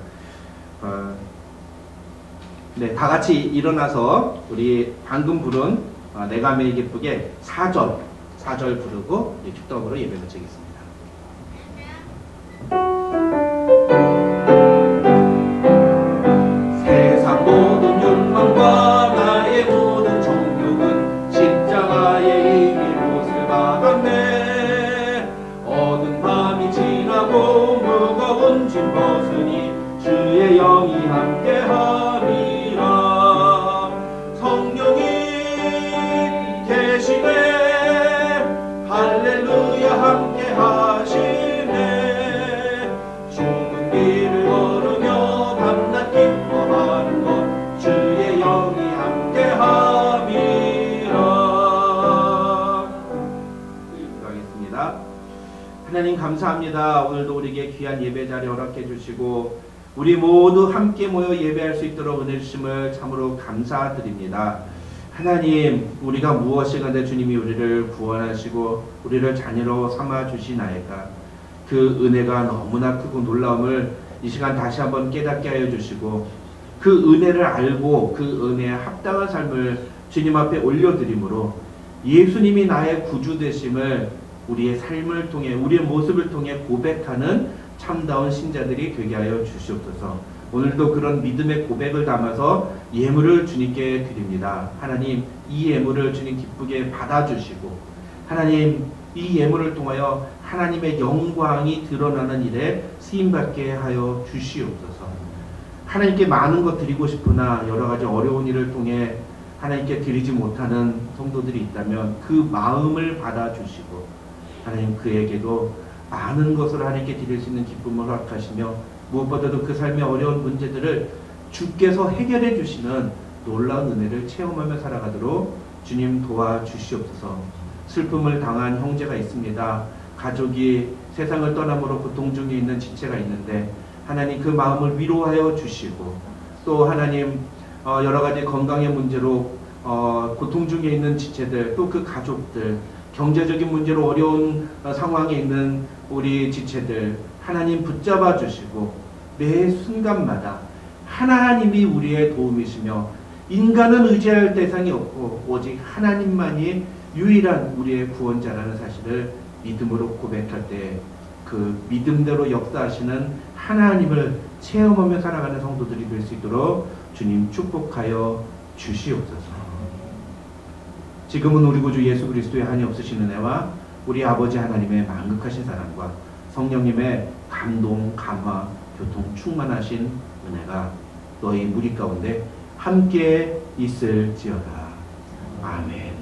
네, 다 같이 일어나서 우리 방금 부른 내가 매일 기쁘게 4절 부르고 축덕으로 예배 마치겠습니다. 함께 하시네. 좁은 길을 걸으며 밤낮 기뻐하는 것 주의 영이 함께 함이라. 기도하겠습니다. 하나님 감사합니다. 오늘도 우리에게 귀한 예배 자리 허락해 주시고 우리 모두 함께 모여 예배할 수 있도록 은혜 주심을 참으로 감사드립니다. 하나님, 우리가 무엇이 간에 주님이 우리를 구원하시고 우리를 자녀로 삼아 주시나이까. 그 은혜가 너무나 크고 놀라움을 이 시간 다시 한번 깨닫게 하여 주시고 그 은혜를 알고 그 은혜에 합당한 삶을 주님 앞에 올려드림으로 예수님이 나의 구주 되심을 우리의 삶을 통해 우리의 모습을 통해 고백하는 참다운 신자들이 되게 하여 주시옵소서. 오늘도 그런 믿음의 고백을 담아서 예물을 주님께 드립니다. 하나님, 이 예물을 주님 기쁘게 받아주시고 하나님, 이 예물을 통하여 하나님의 영광이 드러나는 일에 쓰임받게 하여 주시옵소서. 하나님께 많은 것 드리고 싶으나 여러 가지 어려운 일을 통해 하나님께 드리지 못하는 성도들이 있다면 그 마음을 받아주시고 하나님, 그에게도 많은 것을 하나님께 드릴 수 있는 기쁨을 허락하시며 무엇보다도 그 삶의 어려운 문제들을 주께서 해결해 주시는 놀라운 은혜를 체험하며 살아가도록 주님 도와주시옵소서. 슬픔을 당한 형제가 있습니다. 가족이 세상을 떠남으로 고통 중에 있는 지체가 있는데 하나님, 그 마음을 위로하여 주시고 또 하나님, 여러 가지 건강의 문제로 고통 중에 있는 지체들, 또 그 가족들, 경제적인 문제로 어려운 상황에 있는 우리 지체들 하나님 붙잡아 주시고 매 순간마다 하나님이 우리의 도움이시며 인간은 의지할 대상이 없고 오직 하나님만이 유일한 우리의 구원자라는 사실을 믿음으로 고백할 때 그 믿음대로 역사하시는 하나님을 체험하며 살아가는 성도들이 될 수 있도록 주님 축복하여 주시옵소서. 지금은 우리 구주 예수 그리스도의 한이 없으신 은혜와 우리 아버지 하나님의 만극하신 사랑과 성령님의 감동, 감화, 교통 충만하신 은혜가 너희 무리 가운데 함께 있을지어다. 아멘.